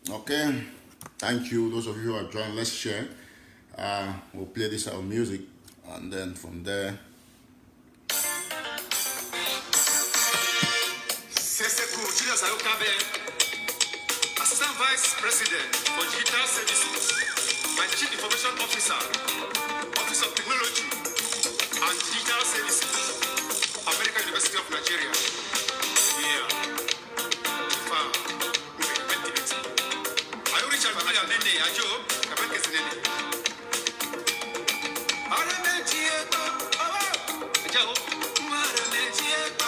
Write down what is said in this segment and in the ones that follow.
Okay, thank you. Those of you who have joined, let's share. We'll play this out of music, and then from there. Seseku Julius Ayokabe, Assistant Vice President for Digital Services and Chief Information Officer, Office of Technology and Digital Services, American University of Nigeria. Yeah. Ayo Richard Maria Nene Ajo, Kabeke Zinene. Aramejieko, Ajo, Aramejieko.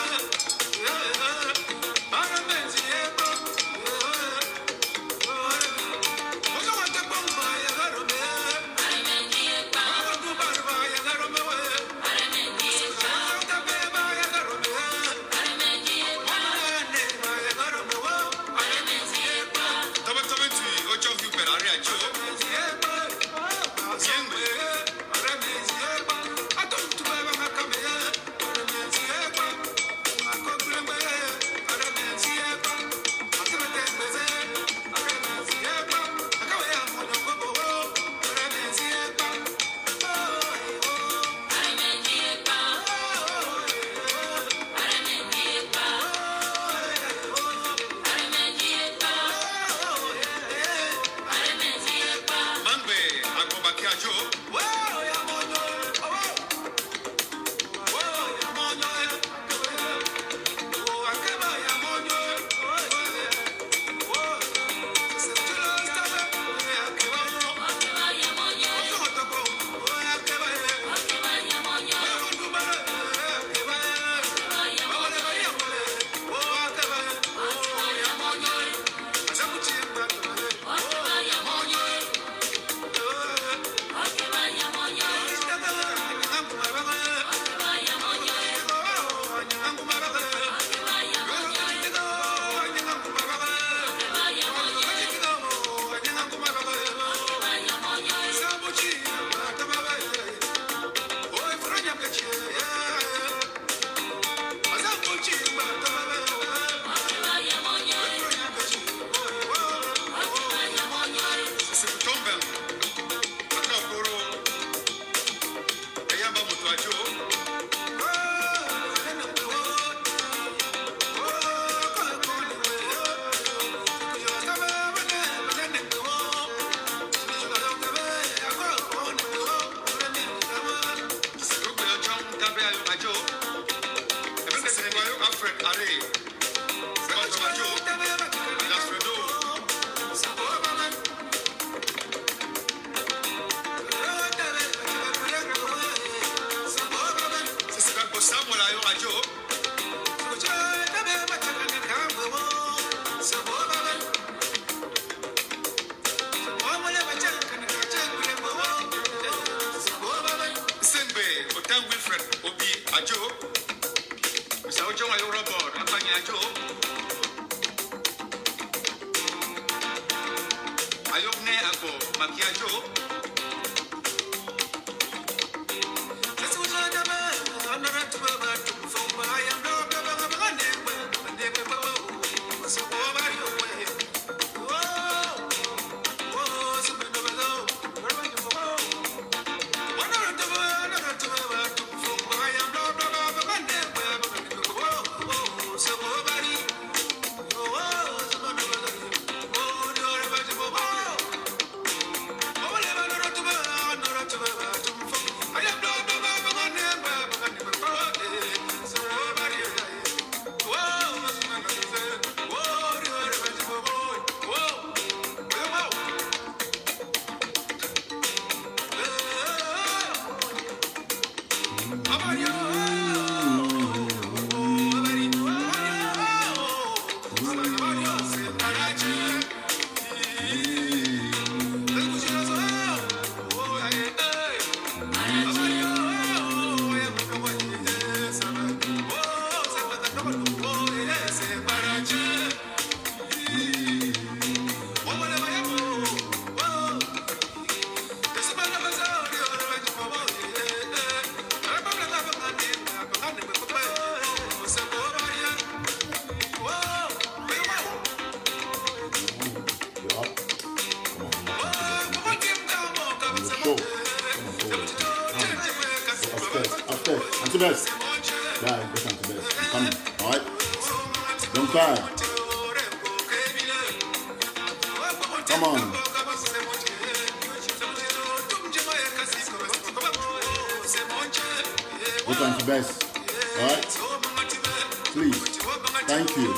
the best. Yeah, go to the best. I'm coming. All right. Don't cry. Come on. Go to the best. All right. Please. Thank you.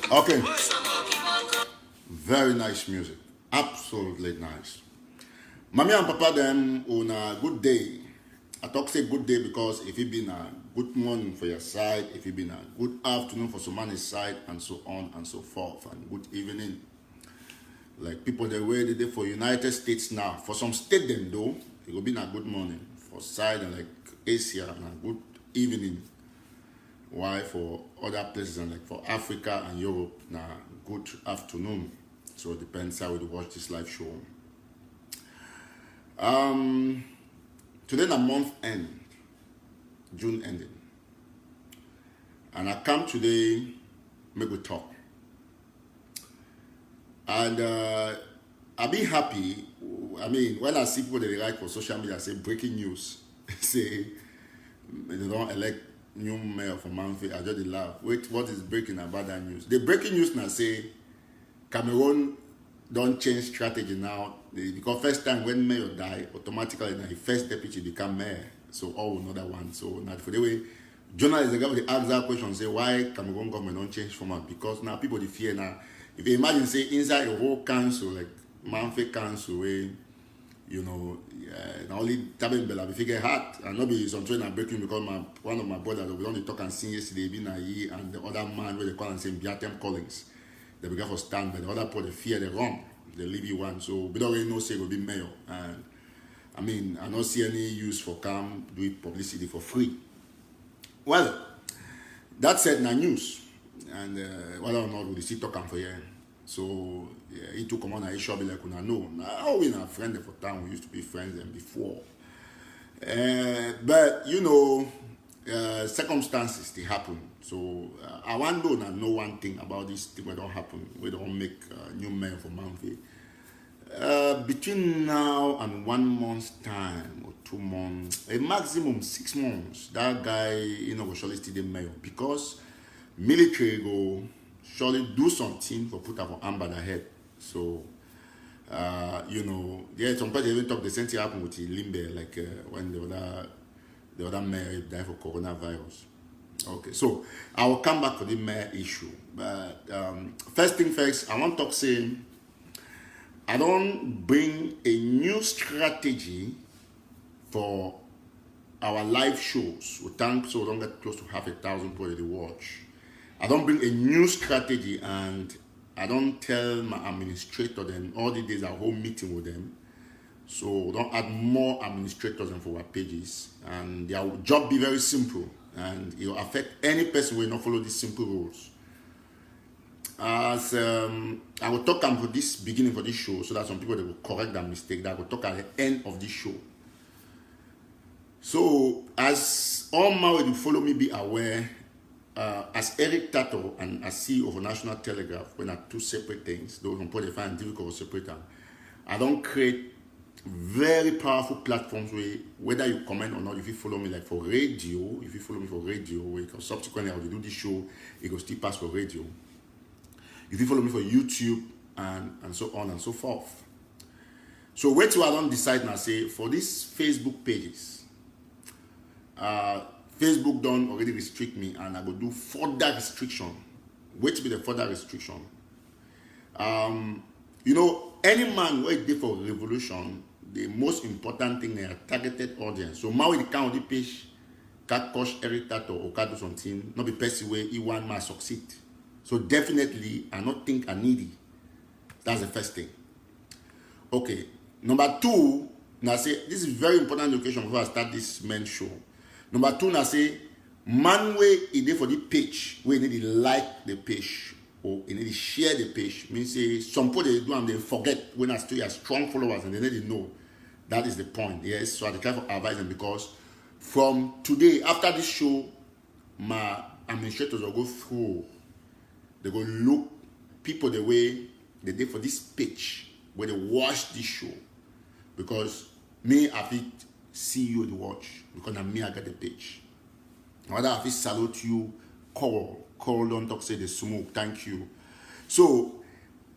Okay. Very nice music. Absolutely nice. Mommy and Papa them on a good day. I talk say good day because if it been a good morning for your side, if it been a good afternoon for somebody's side, and so on and so forth, and good evening. Like people they wait the day for United States now. For some state them though, it will be a good morning. For side and like Asia and a good evening. Why for other places and like for Africa and Europe now good afternoon. So it depends how we watch this live show. Today the month end, June ending. And I come today, make we talk. And I be happy. I mean, when I see people that they write for social media say breaking news, say they don't elect new mayor for Manfi, I just laugh. Wait, what is breaking about that news? The breaking news now say Cameroon don't change strategy now. Because first time when mayor die, automatically now the first deputy become mayor. So all another one. So now for the way journalists they go ask that question, say why Cameroon government don't change format? Because now people they fear now. If you imagine say inside a whole council like Manfi council where you know, not only Tabin Bella, if you get hot, and not be some train and breaking because one of my brothers, we only talk and sing yesterday, been a year, and the other man where they call and say Biatem Collins, they began for stand, but the other part they fear they run, they leave you one, so we don't really know say will be mayor, and I mean, I don't see any use for come do publicity for free. Well, that said, na news, and whether or not we still talking for you. So yeah, he took on a shop like I know. Now we not friends for town. We used to be friends and before. But you know, circumstances they happen. So I want to know one thing about this thing. We don't happen. We don't make new mayor for Manfi. Between now and 1 month's time or 2 months, a maximum 6 months, that guy will surely still the mayor because military go surely do something for put up on ahead. So some people even talk the same thing happened with Limbe, like when the other mayor died for coronavirus. Okay, so I will come back to the mayor issue. But first thing first, I want to talk saying I don't bring a new strategy for our live shows. We thank so we don't get close to 500,000 people they watch. I don't bring a new strategy and I don't tell my administrator then all the days I hold meeting with them. So we don't add more administrators than for our pages. And their job be very simple. And it will affect any person who will not follow these simple rules. As I will talk for this beginning for this show, so that some people they will correct that mistake. That I will talk at the end of this show. So as all my will follow me be aware, as Eric Tato and as CEO of National Telegraph, when are two separate things, those who probably find difficult to separate them, I don't create very powerful platforms where whether you comment or not, if you follow me like for radio, if you follow me for radio, because subsequently I will do this show, it will still pass for radio. If you follow me for YouTube and so on and so forth. So wait till I don't decide now, say for these Facebook pages, Facebook don't already restrict me and I will do further restriction. Wait to be the further restriction. You know, any man who is there for revolution, the most important thing is a targeted audience. So now we count the page, can coach Eric Tato or can do something, not be person where he want to succeed. So definitely, I don't think I need it. That's the first thing. Okay. Number two, now say this is very important education before I start this men's show. Number two, now say man way is there for the page where you need to like the page or you need to share the page. Means say some people they do and they forget when I still have strong followers and they need to know. That is the point. Yes. So I try to advise them because from today after this show, my administrators will go through. They go look people the way they did for this page where they watch this show. Because me, I fit see you to watch. Because I'm me, I get the page. Whether I fit salute you, call don't talk, say the smoke, thank you. So,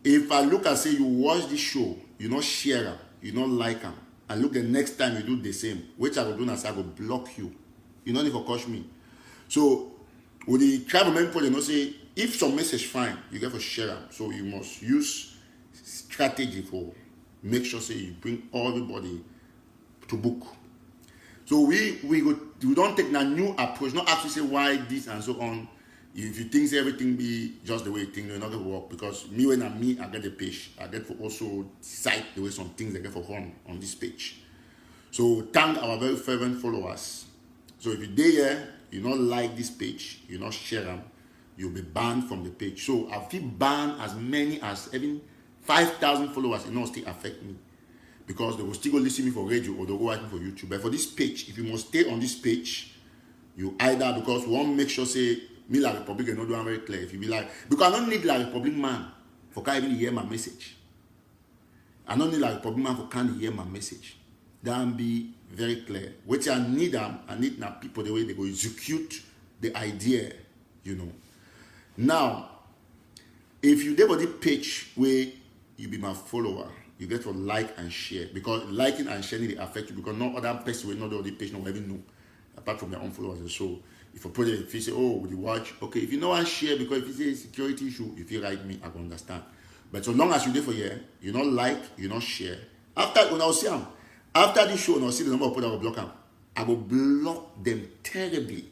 if I look and say you watch this show, you not share them, you not like them, and look the next time you do the same, which I will do now, I will block you. You don't need to coach me. So, with the tribal people, you know, say, if some message fine, you get to share them. So you must use strategy for make sure say you bring everybody to book. So we don't take a new approach, not actually say why this and so on. If you think everything be just the way you think, you're not gonna work because me when I'm me, I get the page. I get to also cite the way some things I get for fun on this page. So thank our very fervent followers. So if you're there, you not like this page, you not share them. You'll be banned from the page. So I feel banned as many as even 5,000 followers. It not still affect me because they will still go listen to me for radio or they'll go watch me for YouTube. But for this page, if you must stay on this page, you either because we want to make sure say me like Republic and not do very clear. If you be like because I don't need like Republic man for can't even hear my message. I don't need like Republic man for can't hear my message. That be very clear. What I need now people the way they go execute the idea, you know. Now, if you do the page where you be my follower, you get to like and share because liking and sharing it affect you because no other person will not do the page, no even know apart from their own followers. So if a project, if you say, oh, would you watch? Okay, if you know and share because if you say security issue, if you write me, I can understand. But so long as you do for here, you not like, you not share. After when I see them, after this show, and I see the number of people that will block them, I will block them terribly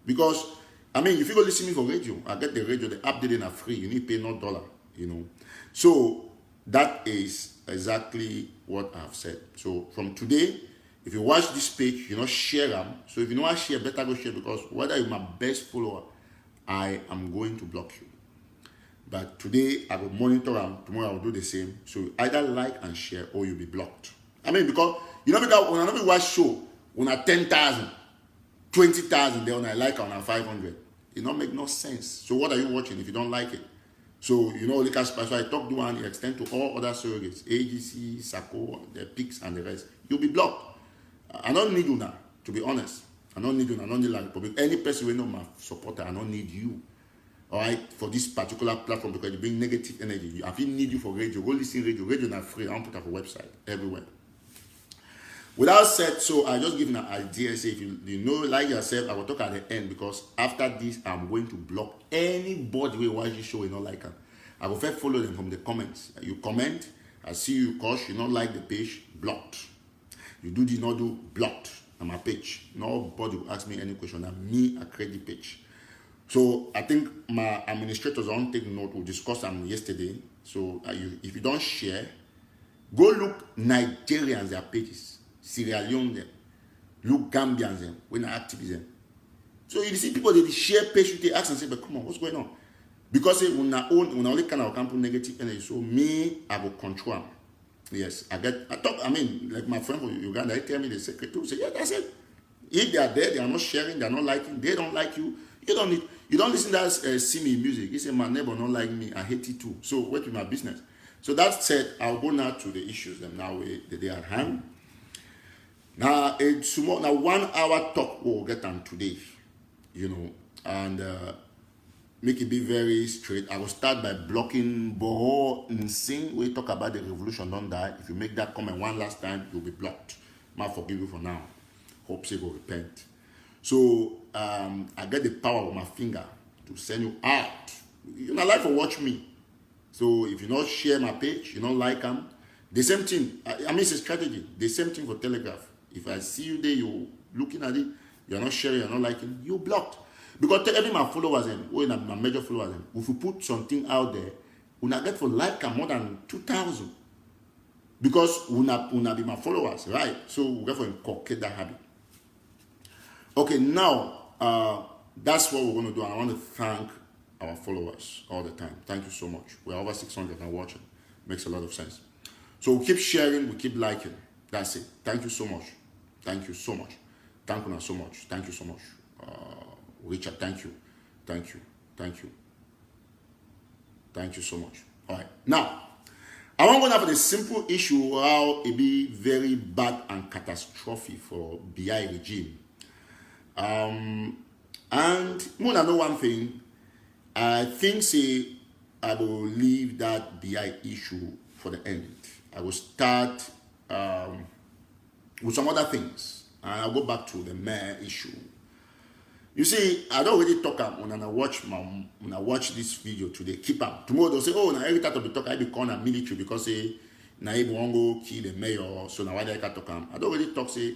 because. I mean, if you go listen to me for radio, I get the radio, the app didn't are free. You need to pay no $1, you know. So that is exactly what I've said. So from today, if you watch this page, you know, share them. So if you know I share, better go share because whether you're my best follower, I am going to block you. But today I will monitor them. Tomorrow I will do the same. So either like and share or you'll be blocked. I mean, because you know, because when I watch show, when I 10,000, 20,000, then I like on 500. It don't make no sense. So what are you watching if you don't like it? So, you know, like so I talk to one, extend to all other surrogates, AGC, SACO, the PICs and the rest. You'll be blocked. I don't need you now, to be honest. I don't need you. I don't need like public. Any person will know my supporter. I don't need you. All right, for this particular platform because you bring negative energy. I feel need you for radio. Go listen radio. Radio not free. I don't put up a website everywhere. Without said, so I just give you an idea. Say if you know like yourself, I will talk at the end because after this, I'm going to block anybody who watch this show you not like them. I will first follow them from the comments. You comment, I see you, cause you not like the page, blocked. You do the not do, blocked. on my page. Nobody will ask me any question. And me, I create the page. So I think my administrators don't take note. We discussed them yesterday. So if you don't share, go look Nigerians, their pages, Sierra Leone them, look Gambians them, when activism. So you see people they share page, they ask and say, but come on, what's going on? Because when I only kind of camp negative energy, so me, I will control them. Yes, I mean, like my friend from Uganda, they tell me the secret too. Say, yeah, that's it. If they are there, they are not sharing, they are not liking, they don't like you. You don't listen to that singing music. You say, my neighbor don't like me, I hate it too. So what is my business? So that said, I'll go now to the issues them now that they are at hand. Now it's now 1 hour talk we'll get on today, and make it be very straight. I will start by blocking Boho Nsing. We talk about the revolution don't die. If you make that comment one last time, you'll be blocked. I forgive you for now. Hope you will repent. So I get the power of my finger to send you out. You're not like to watch me. So if you not share my page, you don't like them. The same thing. I mean, it's a strategy. The same thing for Telegraph. If I see you there, you're looking at it, you're not sharing, you're not liking, you're blocked. Because every my followers and my major followers, if you put something out there, we not get for like more than 2,000. Because we not be my followers, right? So we get for inculcate that habit. Okay, now that's what we're going to do. And I want to thank our followers all the time. Thank you so much. We're over 600 and watching. Makes a lot of sense. So we keep sharing, we keep liking. That's it. Thank you so much. Thank you so much. Thank you so much. Thank you so much. Richard, thank you. Thank you. Thank you. Thank you so much. All right. Now, I want to go over the simple issue how it be very bad and catastrophic for BI regime. And more than know one thing, I think I will leave that BI issue for the end. I will start with some other things, and I'll go back to the mayor issue. You see, I don't really talk when I watch this video today. Keep up. Tomorrow they'll say, oh, now every time to be talk, I be called a military because say now you want to kill the mayor, so now why they can't talk? I don't really talk say.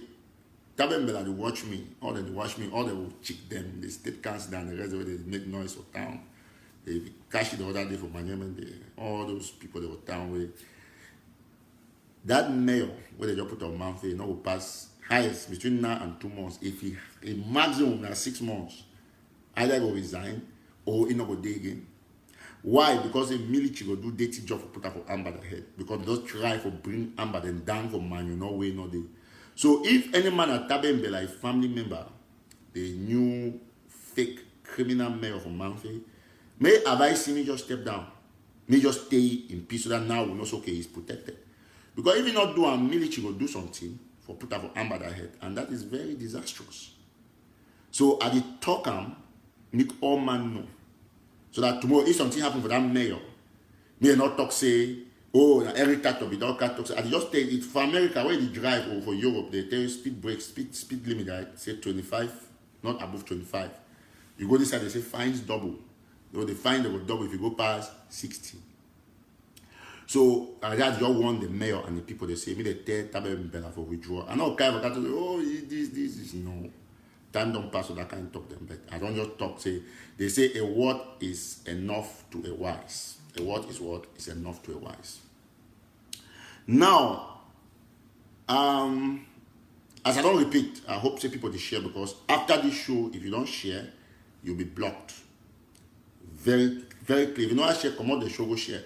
Tabembela they watch me, all they watch me, all they will check them. The state council and the rest of it, they make noise for town. They cash it the other day for management. All those people they were town with. That mayor, where they just put on Manfred, will pass highest between now and 2 months. If he a maximum now 6 months, either go resign or he not go day again. Why? Because the military go do dirty job for put up for Amber the head. Because they just try for bring Amber then down for man, no way, no day. So if any man at Tabembela, a family member, the new fake criminal mayor from Manfred, may advise me just step down. May just stay in peace so that now we know okay, he's protected. Because if you not do a military will do something for put up for Amber that head, and that is very disastrous. So at the talk make all man know. So that tomorrow if something happen for that mayor, may not talk say, oh, every cat will be dog cat talks. I just tell it for America where they drive or for Europe, they tell you speed break, speed limit, right? Say 25, not above 25. You go this side, they say fines double. They fine they will double if you go past 60. So I just want the mayor and the people they say, me they tell Tabembela for withdrawal. I know kind of cat say, oh, this is no. Time don't pass so that kind of talk them, but I don't just talk, say they say a word is enough to a wise. A word is enough to a wise. Now, as I don't repeat, I hope say people to share because after this show, if you don't share, you'll be blocked. Very, very clear. If you know I share, come on the show, go share.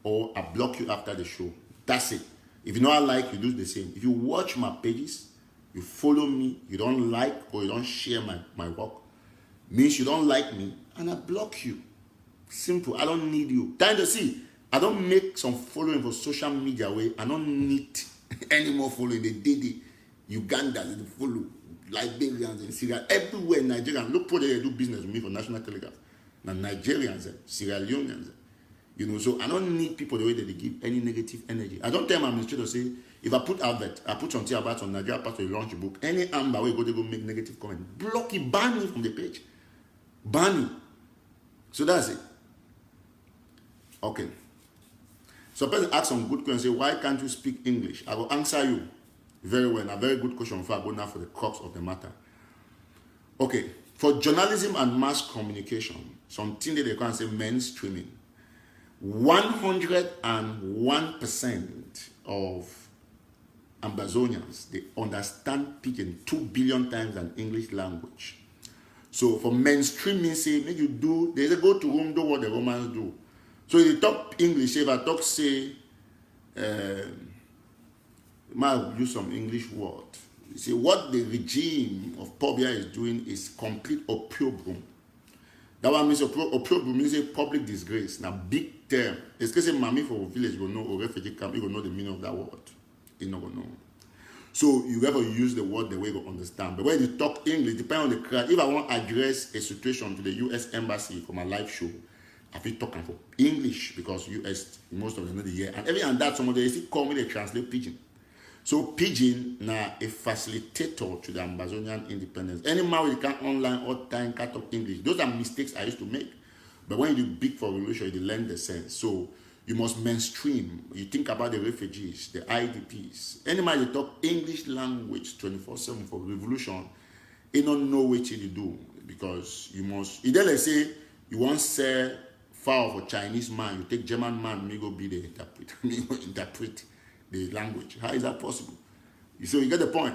Or I block you after the show. That's it. If you know I like, you do the same. If you watch my pages, you follow me, you don't like or you don't share my work, means you don't like me, and I block you. Simple. I don't need you. Time to see. I don't make some following for social media way. I don't need any more following. They did it. Uganda, they follow. Liberians and Syria. Everywhere in Nigeria. Look what they do business with me for National Telegraph. Now Nigerians, Sierra Leoneans. So I don't need people the way that they give any negative energy. I don't tell my administrator say, if I put something about on Nigeria part of the launch book, any Amber way they go make negative comment, block it, ban me from the page. Ban me. So that's it. Okay. So person ask some good questions, say, why can't you speak English? I will answer you. Very well. A very good question. For I go now for the crux of the matter. Okay. For journalism and mass communication, something that they can say mainstreaming. 101% of Ambazonians, they understand Pidgin 2 billion times than English language. So for mainstreaming, say, make you do, they go to Rome, do what the Romans do. So if you talk English, if I talk, say, might use some English word. You see, what the regime of Pobia is doing is complete opprobrium. That one means opprobrium means a public disgrace. Now, big term. It's because a mammy for a village will know, or refugee camp, you will know the meaning of that word. You not gonna know. So you have to use the word the way you understand. But when you talk English, depending on the crowd, if I want to address a situation to the US Embassy for my live show, I feel talking for English because US, most of them know the year. And every and that, some of them still call me the translate Pidgin. So Pidgin now a facilitator to the Ambazonian independence. Any man you can online all time can't talk English. Those are mistakes I used to make. But when you do big for revolution, you learn the sense. So you must mainstream. You think about the refugees, the IDPs. Any man you talk English language 24/7 for revolution, you don't know what you do because you must. You then say you want to sell fowl for Chinese man, you take German man, me go be the interpret, me go interpret the language. How is that possible? So you get the point.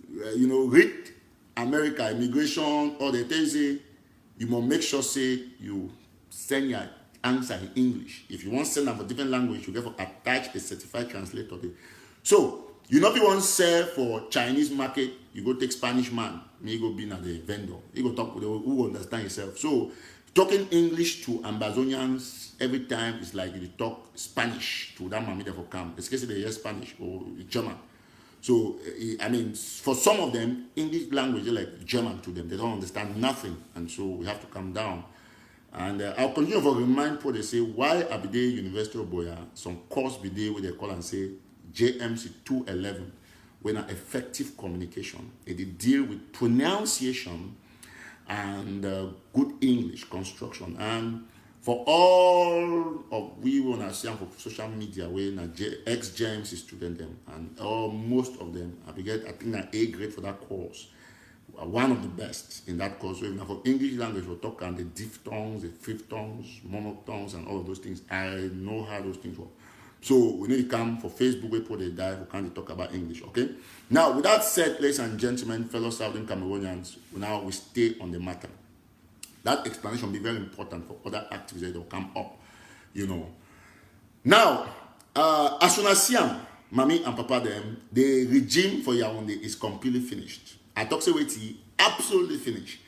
Read America immigration or the things you must make sure say you send your answer in English. If you want to send them for different language, you get to attach a certified translator there. So you not be one sell for Chinese market, you go take Spanish man, me go be na the vendor. You go talk with who understand yourself. So talking English to Ambazonians every time is like you talk Spanish to that mammy for camp. Especially they hear Spanish or German. So I mean, for some of them, English language is like German to them. They don't understand nothing, and so we have to come down. And I'll continue to remind people, they say, why Abide University of Boya, some course be there where they call and say JMC 211, when an effective communication. They deal with pronunciation and good English construction. And for all of we want to see for social media, when ex-JMC student them, and most of them, I think an A grade for that course. One of the best in that course. So now for English language, we'll talk on the diphthongs, the phthongs, monophthongs, and all of those things. I know how those things work. So we need to come for Facebook, where people they dive, we can't talk about English, okay? Now, with that said, ladies and gentlemen, fellow Southern Cameroonians, now we stay on the matter. That explanation will be very important for other activities that will come up, Now, as soon as Siam, Mommy and Papa them, the regime for Yaoundé is completely finished. I talk say wait, absolutely finished.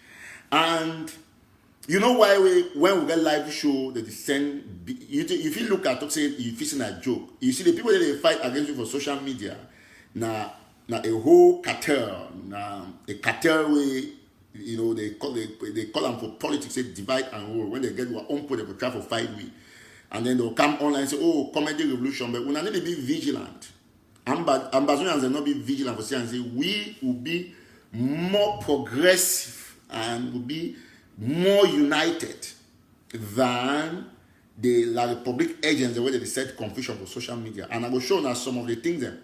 And you know why when we get live show, they send. If you look at talk say you facing a joke, you see the people that they fight against you for social media, na a whole cartel, a cartel way. They call them for politics, say divide and rule. When they get their own point, they will try for fight we, and then they'll come online and say, "Oh, comedy revolution," but we need to be vigilant. Ambazonians will not be vigilant for saying, say we will be more progressive and will be more united than the La Republic agents, the way they set confusion for social media. And I will show now some of the things then.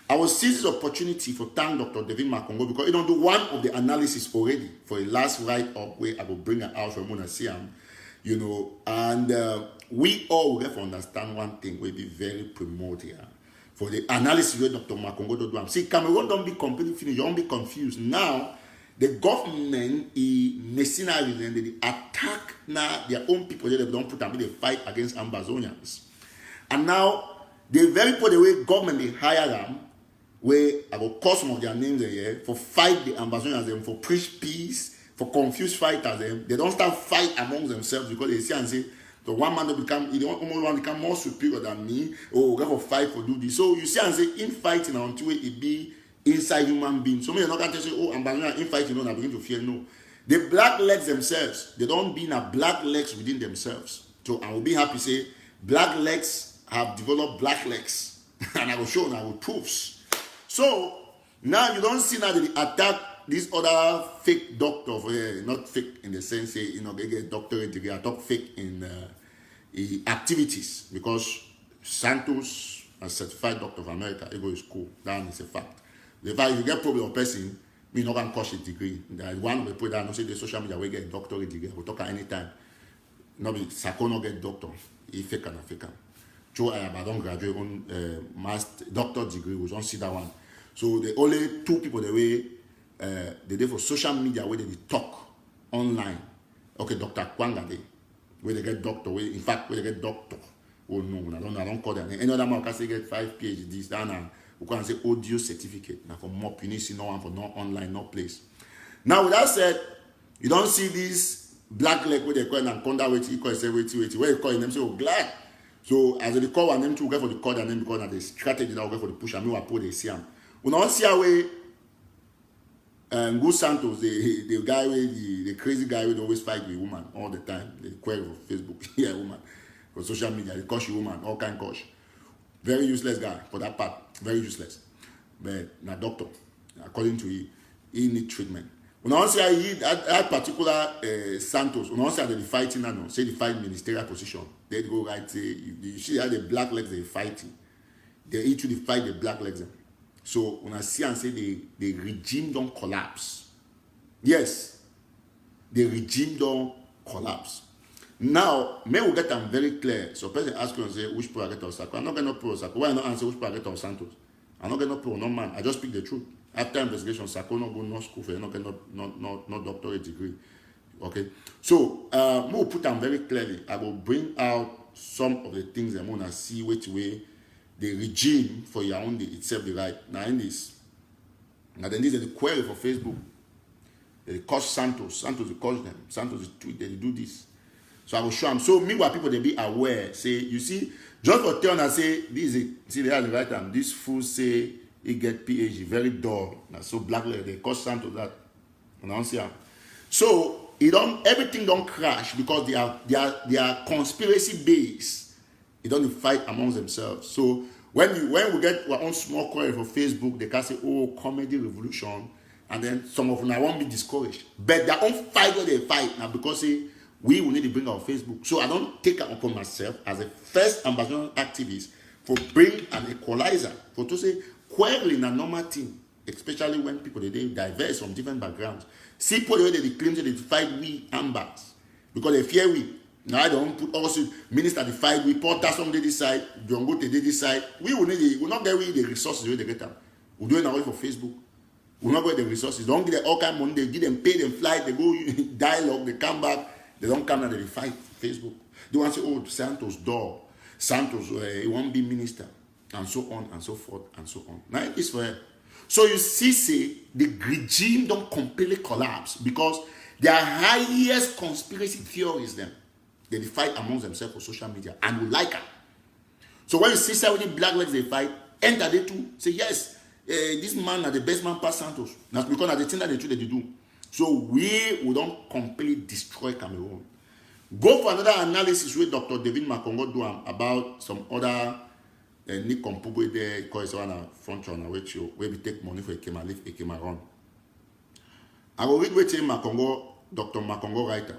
I will seize this opportunity for thank Dr. David Makongo because he don't do one of the analysis already for a last write-up where I will bring it out from Mona Siam, and we all will have to understand one thing will be very primordial. For the analysis where Dr. Makongo do. See, Cameroon don't be completely finished. You don't be confused. Now, the government is mercenaries and they attack now their own people. They don't put them in the fight against Ambazonians. And now, the very people the way government they hire them, where I will call some of their names here for fight the Ambazonians, them for preach peace, for confuse fighters. Them they don't start fight among themselves because they see and say. So one man will become more superior than me. Oh, we have to fight for do this. So you see and say infighting until it be inside human beings. So many are not going to say, oh, I'm infighting, I begin to fear. No. The black legs themselves, they don't be in a black legs within themselves. So I will be happy to say black legs have developed black legs. And I will show now with proofs. So now you don't see now that they attack this other fake doctor, not fake in the sense, they get doctorate degree. I talk fake in activities because Santos a certified doctor of America, it goes school. That is a fact. The fact if you get problem of person, me not can cost a degree. That one we put down, no say the social media we get doctorate degree. We talk at any time. No be Sako no get doctor. He fake and fake. Joe I don't graduate on master doctor degree. We don't see that one. So the only two people the way they did for social media where they talk online. Okay, Dr. Kwanga they where they get doctor. Where in fact where they get doctor. Oh no, I don't call them. Any other man can say get 5 PhDs. Then we can say audio certificate. Now for more, you need to see no one for no online, no place. Now with that said, you don't see this black leg where they call and conda wait, equal say wait. Where you call them say oh glad. So as they call one them to go for the call and then because of the strategy that will go for the push and me will put the see them. We don't see away Gus Santos, the guy with the crazy guy who always fight with woman all the time. They query for Facebook, yeah, woman. For social media, they coach you woman, all kind of coach. Very useless guy for that part. Very useless. But now doctor, according to he need treatment. When I say that particular Santos, when I say they fighting now, say they fight ministerial position, they go right say you see how the black legs they fighting. They each to fight the black legs. So when I see and say the regime don't collapse. Yes, the regime don't collapse. Now, may we get them very clear. So person ask you and say, which pro I get on Sako? I'm not going to pro Sako. Why not answer which pro I get on Santos? I'm not going to pro no man. I just speak the truth. After investigation, Sako not go no school for not get no doctorate degree. Okay. So we'll put them very clearly. I will bring out some of the things I'm gonna see which way the regime for your own itself the right. Now in this. Now then this is the query for Facebook. They coach Santos. Santos will coach them. Santos will tweet, they do this. So I will show them. So meanwhile, people they be aware. Say, you see, just for telling and say, this is see they have the right time. This fool say he get PhD, very dull. Now so black leg, they cost Santos that. So it don't everything don't crash because they are conspiracy based. It don't fight amongst themselves. So when we get our own small query for Facebook, they can say, oh, comedy revolution, and then some of them won't be discouraged. But their own fight where they fight now because say we will need to bring our Facebook. So I don't take it upon myself as a first ambassador activist for bring an equalizer. For to say quarreling a normal thing, especially when people they diverse from different backgrounds. See people the way they claim that they fight we ambas. Because they fear we. Now I don't put also minister the fight we put that some they decide, don't go to they decide. We will need we not get we the resources where they get them. We do it now for Facebook. We not get the resources. Don't give them all kind of money, they give them pay them flight, they go dialogue, they come back. They don't come and they fight Facebook. They want to say, oh, Santos door. Santos, he won't be minister. And so on and so forth and so on. Now it is for her. So you see, say, the regime don't completely collapse because their highest conspiracy theories them. They fight amongst themselves for social media and we like it. So when you see somebody black legs they fight, enter they too. Say, yes, this man are the best man past Santos. That's because of the thing that they do. So we don't completely destroy Cameroon. Go for another analysis with Dr. David Makongo do about some other Nick Kompugo there, because one a front runner which you where we take money for Ekema, leave Ekema run. I will read with him Makongo, Dr. Makongo writer.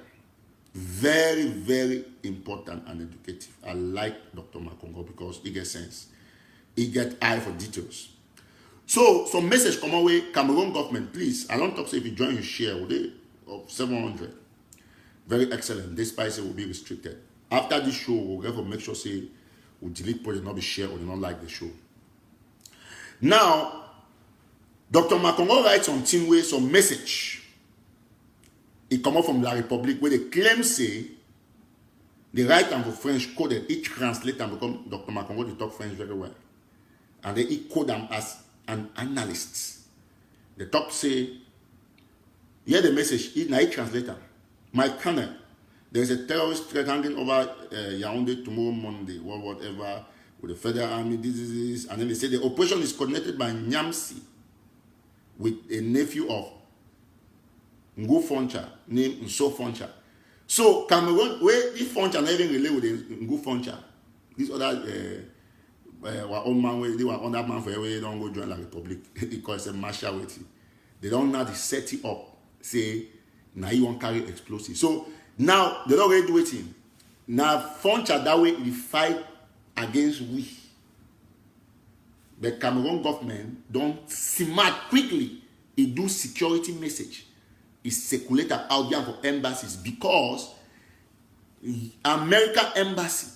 Very, very important and educative. I like Dr. Makongo because he gets sense. He get eye for details. So, some message come away, Cameroon government, please. I don't talk say if you join your share with it of 700. Very excellent. This price will be restricted. After this show, we'll have to make sure say we delete people that not be share or they not like the show. Now, Dr. Makongo writes on Teamway some message. It come out from La Republique where they claim say the right and for French coded each translator because Dr. Makongo they talk French very well. And they code them as an analyst. The top say, hear the message, now he translator. My colonel, there is a terrorist threat hanging over Yaoundé tomorrow Monday, or whatever, with the federal army, this. And then they say the operation is coordinated by Nyamsi with a nephew of Ngu Foncha, named Nso Foncha. So Cameroon, where this Foncha not even relate with Ngu Foncha, this other our own man, they were on that man for every don't go join La Republique because it's a martial waiting. They don't know to set it up, say, now you won't carry explosives. So now they don't really do it. Now Foncha that way they fight against we. The Cameroon government don't smart quickly. It do security message. It circulate out there for embassies because American embassy,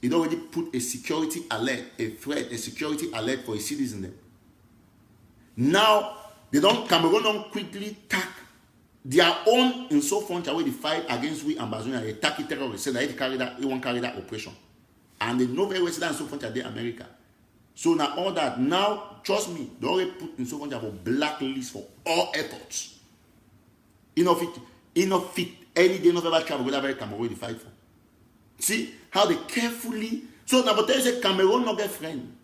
it already put a security alert, a threat, a security alert for a citizen. Now, Cameroon don't quickly tack their own in so front away the fight against we Ambazonia, they tack terrorists, say that they won't carry that operation. And they know very well that in so front they America. So now all that, now, trust me, they already put in so front of a blacklist for all airports. Enough fit any day not ever travel with a very Cameroon they fight for. See how they carefully. So now, but there is a Cameroon not get friend.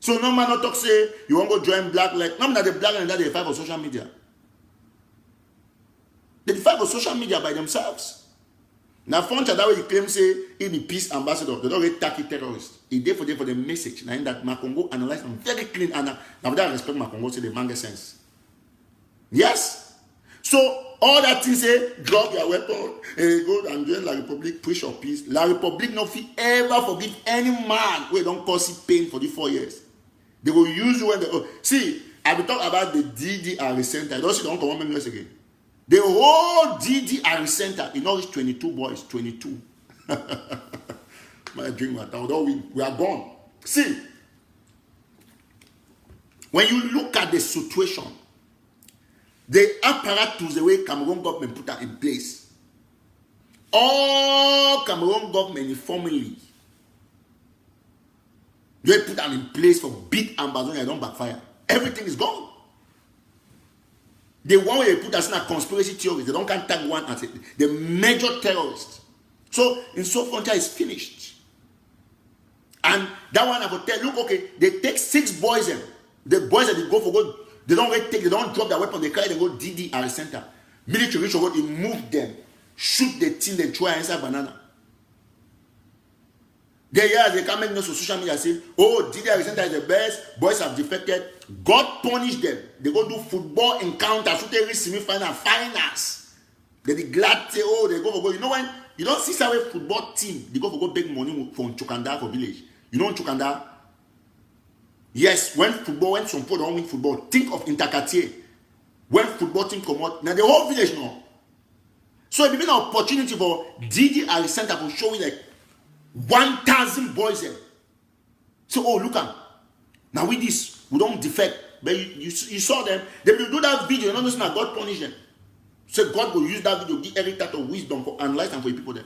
So no man not talk say you want to go join black like no man that the black and that they fight for social media. They fight for social media by themselves. Now, French that way he claim say he be peace ambassador. They don't get tacky terrorists. He there for the message. Now in that Makongo analyze them very clean and now that I respect Makongo say the man get sense. Yes. So all that thing say drop your weapon and go and join La Republic, preach of peace. La Republic no fit ever forgive any man who don't cause it pain for the 4 years. They will use you when they see. I will talk about the DDR center. I don't see don't come on minutes again. The whole DDR center, in all 22 boys, 22. My dream matter. Although we are gone. See, when you look at the situation, the apparatus, the way Cameroon government put that in place, all Cameroon government formally, they put that in place for big Ambazonia, don't backfire. Everything is gone. The one way they put us in a conspiracy theory, they don't can tag one as the major terrorist. So in so frontier is finished. And that one I will tell, look, okay, they take 6 boys in. The boys that they go for good, they don't drop their weapon, they carry them go DDR center. Military reach over, they move them, shoot the team, they try inside banana. They come make news on social media say, oh, DDR center is the best, boys have defected. God punish them. They go do football encounters, so they reach semi-final, finals. They be glad say, oh, they go for go. You know when you don't see some football team, they go for go beg money from Chukanda for village. You know Chukanda? Yes, when some people don't win football, think of Intercartier. When football team come out, now the whole village know. So it be an opportunity for DDR center for showing like 1,000 boys there. So, oh, look at now with this, we don't defect. But you saw them, they will do that video, you know, that God punish them. So God will use that video, give every type of wisdom for and light and for the people there.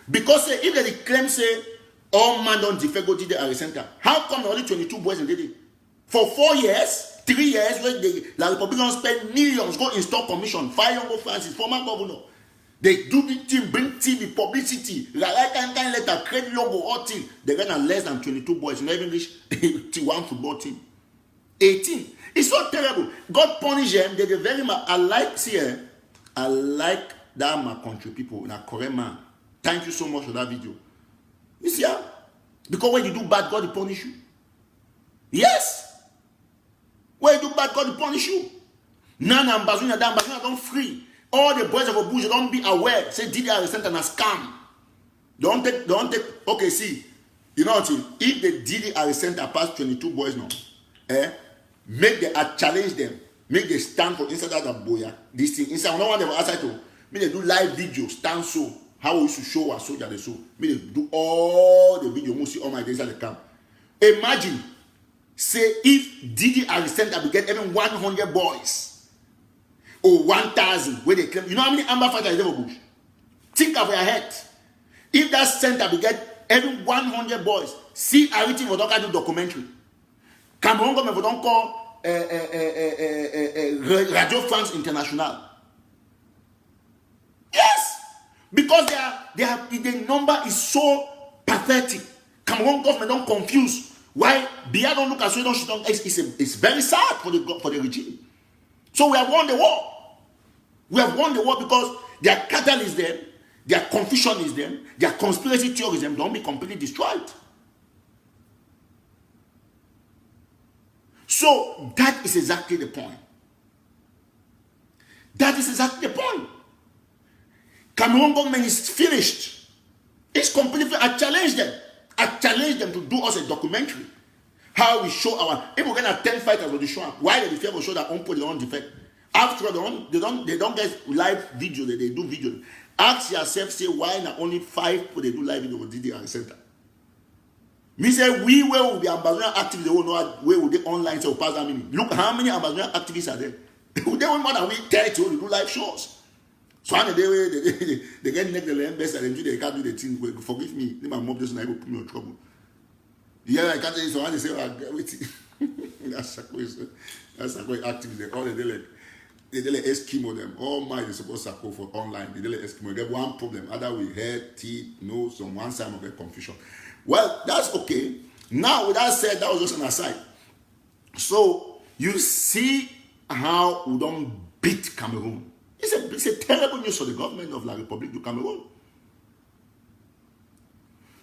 Because if they claim say all man don't defect go to the center, how come only 22 boys in the for 4 years, 3 years, when the Republic don't spend millions, go install commission, fire Yongo Francis, former governor. They do the thing, bring TV, publicity, like kind letter, create logo, all thing. They're gonna less than 22 boys, not even reach one football team. 18. It's so terrible. God punish them. They're very much. I like that my country people, na correct man. Thank you so much for that video. You see how? Because when you do bad, God will punish you. Yes. When you do bad, God will punish you. Nana Ambazonia don't free. All the boys of Abuja don't be aware. Say DDR center na scam. Don't take. Okay, see. You know what? If the DDR center pass 22 boys now, make the challenge them. Make they stand for inside that boya. This thing inside. No one ever outside to. Make they do live video. Stand so. How we used to show our soldier the show. Make they do all the video. Must see all my days at the camp. Imagine. Say if DDR center will get even 100 boys. Or 1,000 where they claim. You know how many Amber fighters is there for Bush? Think of your head. If that center will get every 100 boys, see everything for don't do documentary. Cameroon government for don't call Radio France International. Yes, because the number is so pathetic. Cameroon government don't confuse. Why Biya don't look at Sweden? It's very sad for the regime. So we have won the war. We have won the war because their cattle is them, their confusion is them, their conspiracy theories them don't be completely destroyed. So that is exactly the point. That is exactly the point. Cameroon government is finished. It's completely. I challenge them to do us a documentary. How we show our if we're gonna 10 fighters on the show, why they fear for show that own put their own defect? After all, they don't get live video, they do video. Ask yourself, say why not only 5 people they do live video with DD and center. Me say we will be Ambazonian activists, they will know where will they online so pass that many. Look how many Ambazonian activists are there. They want more than we 30 to do live shows. So on the day they get next the best and they can't do the thing. Forgive me, my mom doesn't ever put me in trouble. Yeah, I can't say so. They say, that's a great activity. All they like Eskimo them. All mine is supposed to go for online. They like Eskimo. They have one problem. Either we head, teeth, nose, on one side of the confusion. Well, that's okay. Now, with that said, that was just an aside. So you see how we don't beat Cameroon. It's a terrible news for the government of La République du Cameroon.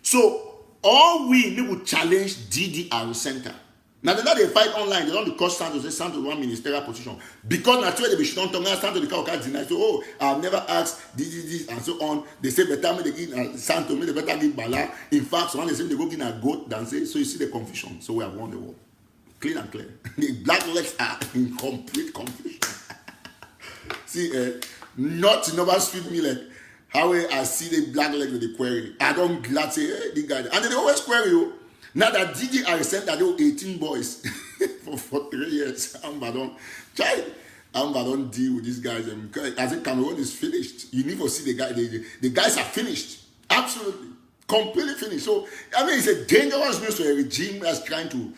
So all we need to challenge DDR Center. Now they fight online. They don't cost Santos. They Santos one ministerial position because naturally they be don't talk. Santos the can't deny. So I've never asked this and so on. They say better me they give Santos me they better give Bala. In fact, so when they say they go give a goat than say so you see the confusion. So we have won the war, clean and clear. The black legs are in complete confusion. See, not never sweet me like how I see the black leg with the query. I don't glad say hey, the guy, and then they always query you. Now that DDR sent that they were 18 boys for 3 years. I don't deal with these guys. I think Cameroon is finished. You need to see the guy. The guys are finished. Absolutely. Completely finished. So, I mean, it's a dangerous news to a regime that's trying to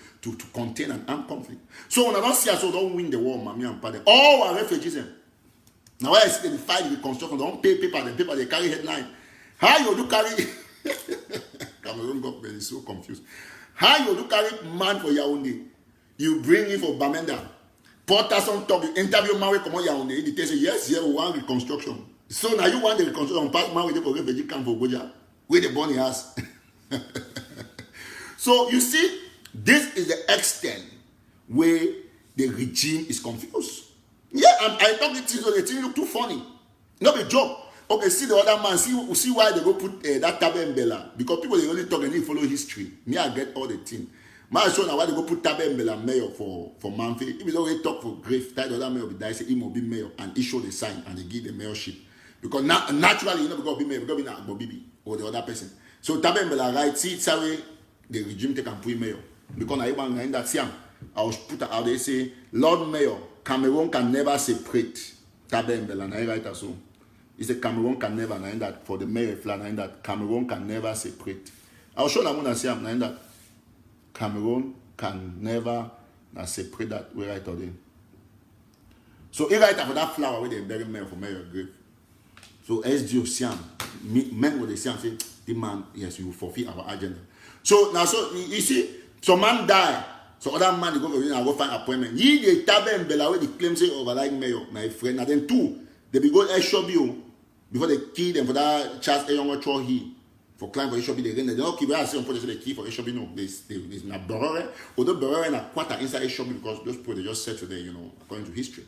contain an armed conflict. So, when I don't see us, so don't win the war, Mami and Pade. All our refugees. Now, when I see them fight with construction, don't pay paper, they carry headline. How you do carry... Cameroon government is so confused. How you do carry man for Yaoundé? You bring him for Bamenda. Porterson talk, you interview man come on Yaoundé. He tells you, yes, we want reconstruction. So now you want the reconstruction, pass man with the refugee camp for Goja, where the bunny has. So you see, this is the extent where the regime is confused. Yeah, I talk it so the thing look too funny. Not a joke. Okay, see the other man, see why they go put that Tabe Mbella. Because people, they only talk and they follow history. Me, I get all the thing. Man, show now why they go put Tabe Mbella mayor for Manfred. If you don't talk for Grave, that other mayor will be die, say he will be mayor and he show the sign and they give the mayorship. Because naturally, you know, because be mayor, because be not Bobibi or the other person. So Tabe Mbella, right, see it's how the regime take and put mayor. Because I want in that Siam, I was put out there, say, Lord Mayor, Cameroon can never separate Tabe Mbella. And I write as so. He said Cameroon can never, and that for the mayor flag, and that Cameroon can never separate. I'll show them when I say and that Cameroon can never separate that way right today. So he write for that flower where they bury mayor for mayor grave. So SDO Siam, men with the Siam say, the man, yes, you will forfeit our agenda. So now, so you see, some man die, so other man they go find appointment. He the Tabe Mbella where they claim say overlike mayor, my friend, and then two, they be go Eshobi before they kill them for that Charles Eyongo Chohi for climb for Eshobi. They don't keep say they kill for Eshobi. No, there's not Berore. Although Berore na quarter inside Eshobi because those people they just settled there, you know, according to history.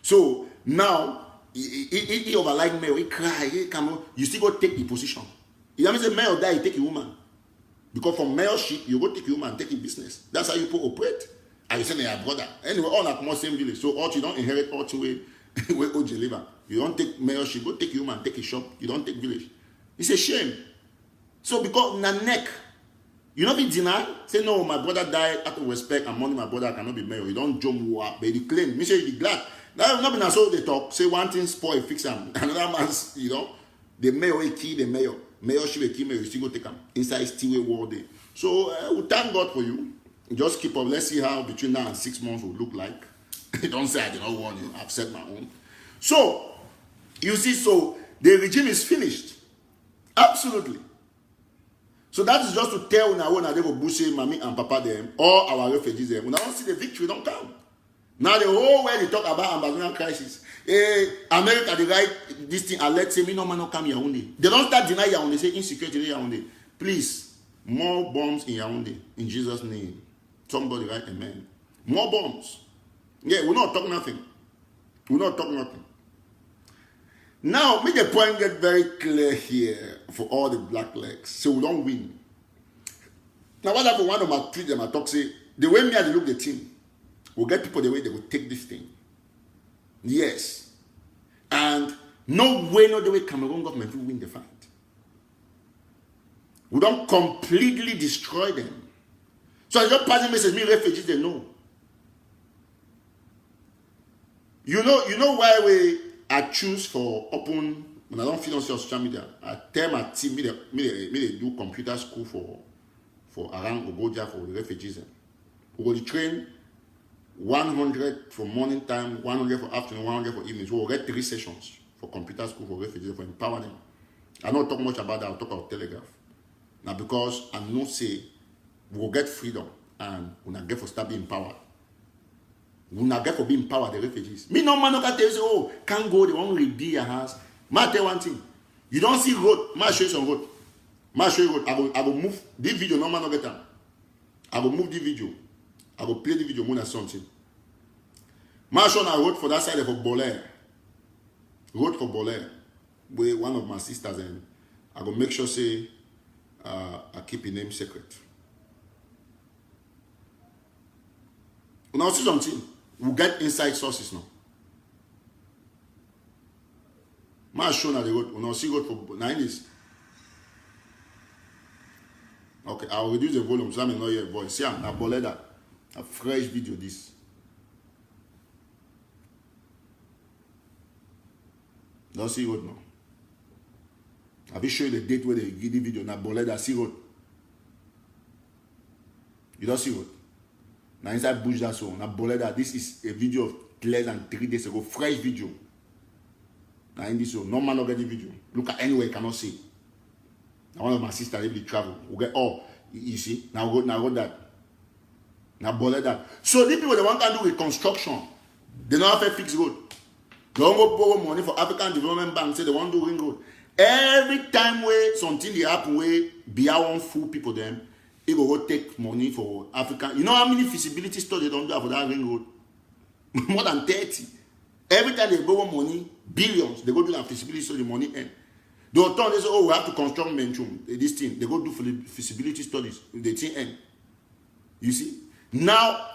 So now he overlike mayor, he cry, he come, you still go take the position. It means the mayor die, he take a woman. Because from mayorship, you go take a woman, take a business. That's how you operate. And you say they are brother. Anyway, all like more same village. So all you don't inherit all the way where OJ live. You don't take mayorship, go take human, take a shop. You don't take village. It's a shame. So because na neck, you don't be denied. Say no, my brother died out of respect and money. My brother cannot be mayor. You don't jump up, but you claim. Me say you be glad. Now not be so they talk. Say one thing spoil, fix them. Another man's, you know, the mayor will kill the mayor. Mayorship will kill mayor. You still go take them inside still a war day. So we thank God for you. Just keep up. Let's see how between now and 6 months will look like. Don't say I did not warn you. I've said my own. So, you see, so the regime is finished. Absolutely. So that is just to tell now when they go Bushe, Mami and Papa them, all our refugees them. When I don't see the victory, don't come. Now the whole way they talk about Ambazonian crisis. America, they write this thing, and let's say, me no man not come Yaoundé. They don't start denying Yaoundé, they say insecurity in Yaoundé. Please, more bombs in Yaoundé, in Jesus' name. Somebody write amen. More bombs. Yeah, we're not talking nothing. We're not talking nothing. Now, make the point get very clear here for all the black legs, so we don't win. Now, what happened? One of my tweets, them I talk say, the way me I look the team, will get people the way they will take this thing. Yes. And no way, no the way Cameroon government will win the fight. We don't completely destroy them. So I just passing message, me refugees, they know. You know why I choose for open, when I don't feel on social media, I tell my team, me they do computer school for around Ogoja for the refugees. We will train 100 for morning time, 100 for afternoon, 100 for evening. So we'll get 3 sessions for computer school for refugees, for empower them. I don't talk much about that, I'll talk about Telegraph. Now because I know say, we'll get freedom and we'll not get for start being empowered. We'll not get for being empowered, the refugees. Me no man no can tell you, oh, can't go, they won't rebuild your house. Ma tell one thing. You don't see road, ma show you some road. Ma show you road. I will move this video, no man no get time. I will move the video. I will play the video more than something. Ma show na road for that side of Bolaire. Road for Bolaire. Where one of my sisters and I will make sure say I keep the name secret. Now see something. We'll get inside sources now. Ma show na the road. We'll now see road for 9 days. Okay, I'll reduce the volume so I may not hear your voice. See, I'm Bolaire that. A fresh video this. Don't see road now. I will show you the date where they give the video. Now Bolaire that see road. You don't see road. Now inside bush that's all. Now Bolaire that this is a video of less than 3 days ago. Fresh video. Now in this one, no man will get the video. Look at anywhere you cannot see. Now one of my sisters able to travel. We get you see. Now go that. Now Bolaire that. So these people they want to do with construction. They don't have to fix road. They don't go borrow money for African Development Bank. Say they want to do ring road. Every time where something they happen where Bia won't fool people them, it will go take money for African. You know how many feasibility studies they don't do for that ring road? More than 30. Every time they borrow money, billions, they go do that feasibility study money end. They will turn, they say, oh, we have to construct Menchum, this thing. They go do for the feasibility studies, the thing end. You see? Now,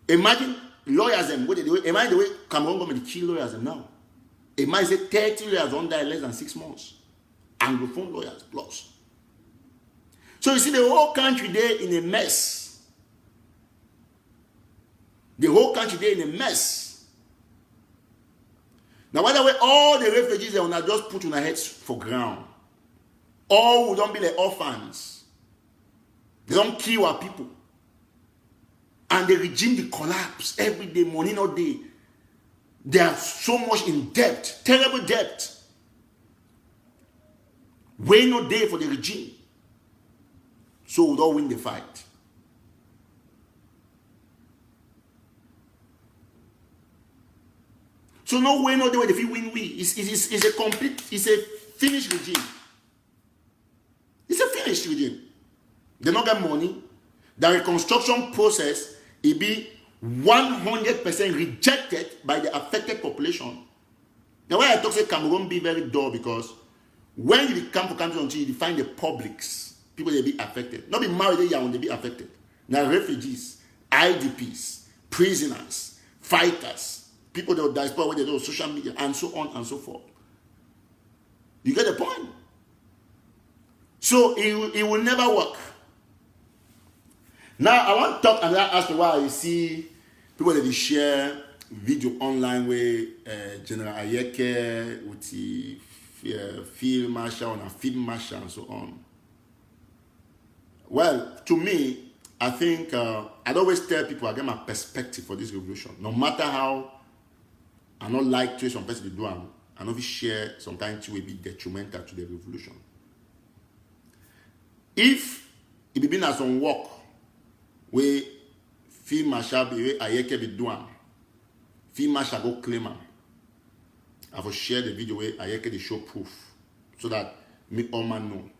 imagine lawyers them, imagine the way Cameroon government kill lawyers them now. Imagine 30 lawyers don't die in less than 6 months. Anglophone lawyers plus. So you see the whole country there in a mess. The whole country there in a mess. Now by the way, all the refugees they will not just put on their heads for ground. All will don't be like orphans. They don't kill our people. And the regime they collapse every day, money no day. They are so much in debt, terrible debt. Way no day for the regime. So we don't win the fight. So no way, no day where if you win, it's a complete, it's a finished regime. It's a finished regime. They don't get money. The reconstruction process, it be 100% rejected by the affected population. Now why I talk say Cameroon be very dull because when you come for country until you find the publics, people they be affected. Not be married when they be affected. Now refugees, IDPs, prisoners, fighters, people that diaspora where they do social media and so on and so forth. You get the point? So it will never work. Now I want to talk and ask you why you see people that they share video online where General Ayeke with the field marshal and field marshal and so on. Well, to me, I think I'd always tell people I get my perspective for this revolution. No matter how I don't like to some person do, I know we share sometimes it will be detrimental to the revolution. If it be been as on work where field marshal be Ayeke be doing, field marshal go claim him. I will share the video where Ayeke they show proof so that me all man know.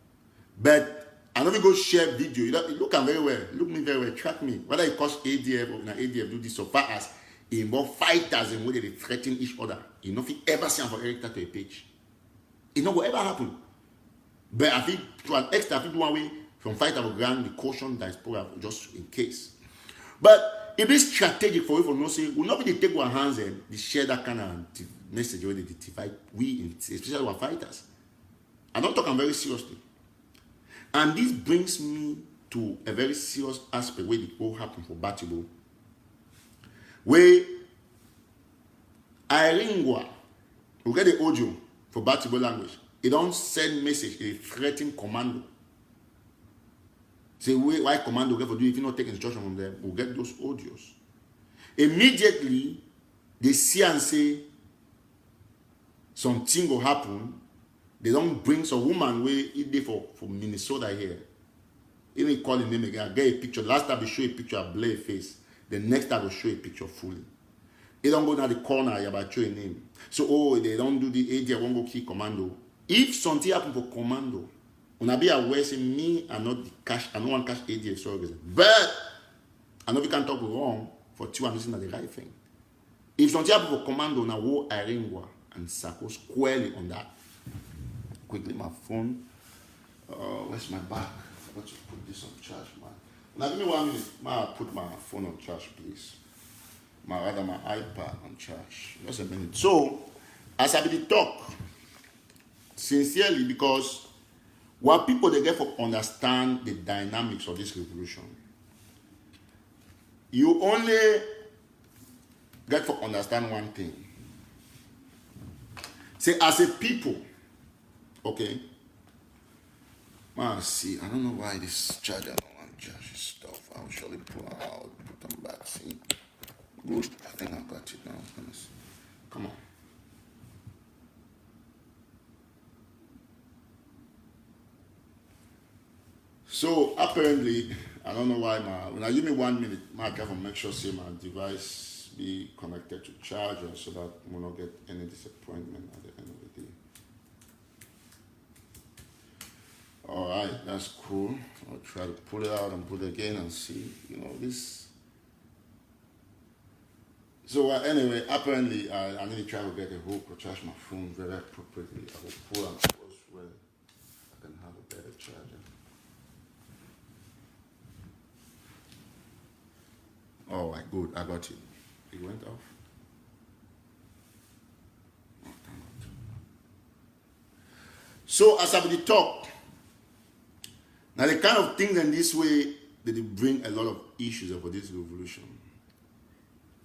But I know we go share video. You look at very well. Look me very well. Track me. Whether it cost ADF or not ADF do this so far as it involve fighters and where they threaten each other. You know if you ever see for Eric to a page. It not will ever happen. But I think to an extent I think one way From fight our ground, the caution diaspora just in case. But it is strategic for you for no say, will not be the take our hands and the share that kind of message where they divide we, especially our fighters. I don't talk very seriously. And this brings me to a very serious aspect where it all happened for Batibo. Where Iringwa, we get the audio for Batibo language. It don't send message, it threaten commando. Say, why commando get for do if you not take instruction from them? We'll get those audios. Immediately, they see and say, something will happen. They don't bring some woman where it day for Minnesota here. Even call the name again. I get a picture. Last time we show a picture of Blair face. The next time we show a picture fully. They don't go down the corner, you about show a name. So, oh, they don't do the AD, I won't go key commando. If something happen for commando, when I be aware, say me, I not the cash, I don't want cash AD, so but I know we can talk wrong for two and listen to the right thing. If something happen for commando, now war Iringwa and Sako squarely on that. Quickly, my phone. Where's my bag? I forgot to put this on charge, man. Now give me 1 minute. I'll put my phone on charge, please. Rather my iPad on charge. Just a minute. So, as I be the talk, sincerely, because what people they get for understand the dynamics of this revolution, you only get for understand one thing. Say, as a people, okay, see, I don't know why this charger don't want to charge this stuff. I'll surely pull it out, put them back, see. Good, I think I got it now. Come on. So apparently, I don't know why when I give me 1 minute, I have to make sure say my device be connected to charger so that we will not get any disappointment at the end of the day. Alright, that's cool. I'll try to pull it out and put it again and see, this. So anyway, apparently I need to try to get a hook or charge my phone very appropriately. I will pull and close where I can have a better charger. Alright, good, I got it. It went off. Oh, thank God. So as I will talk, now the kind of things in this way that they bring a lot of issues for this revolution.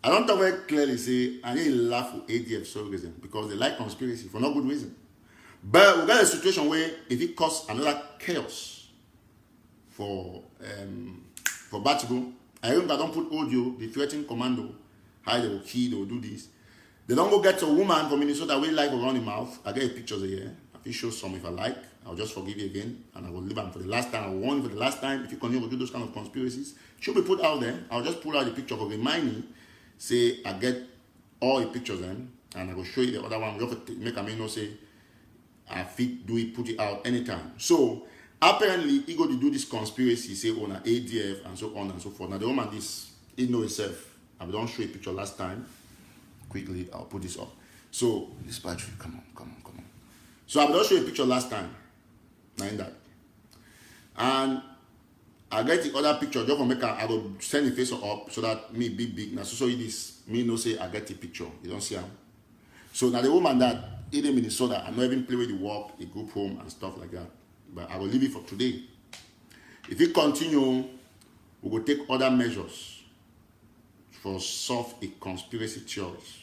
I don't talk very clearly say I need to laugh with ADF surrogacy because they like conspiracy for no good reason. But we got a situation where if it causes another chaos for Batibo, I remember I don't put audio, the threatening commando, how they will kill, they will do this. They don't go get a woman from Minnesota with like around the mouth. I get pictures here. I will show some if I like. I'll just forgive you again and I will leave them for the last time. I will warn you for the last time. If you continue to do those kind of conspiracies, should be put out there. I'll just pull out the picture for remind me. Say I get all the pictures then and I will show you the other one. We have to make a know say I fit do it, put it out anytime. So apparently he go to do this conspiracy, say on an ADF and so on and so forth. Now the woman this he know himself. I don't show a picture last time. Quickly, I'll put this up. So this battery, come on. So I don't show a picture last time. Like that. And I get the other picture just for make I will send the face up so that me big now. So it is me no say I get the picture. You don't see him. So now the woman that in Minnesota, I not even play with the work, the group home and stuff like that. But I will leave it for today. If it continue, we will take other measures for solve a conspiracy theories.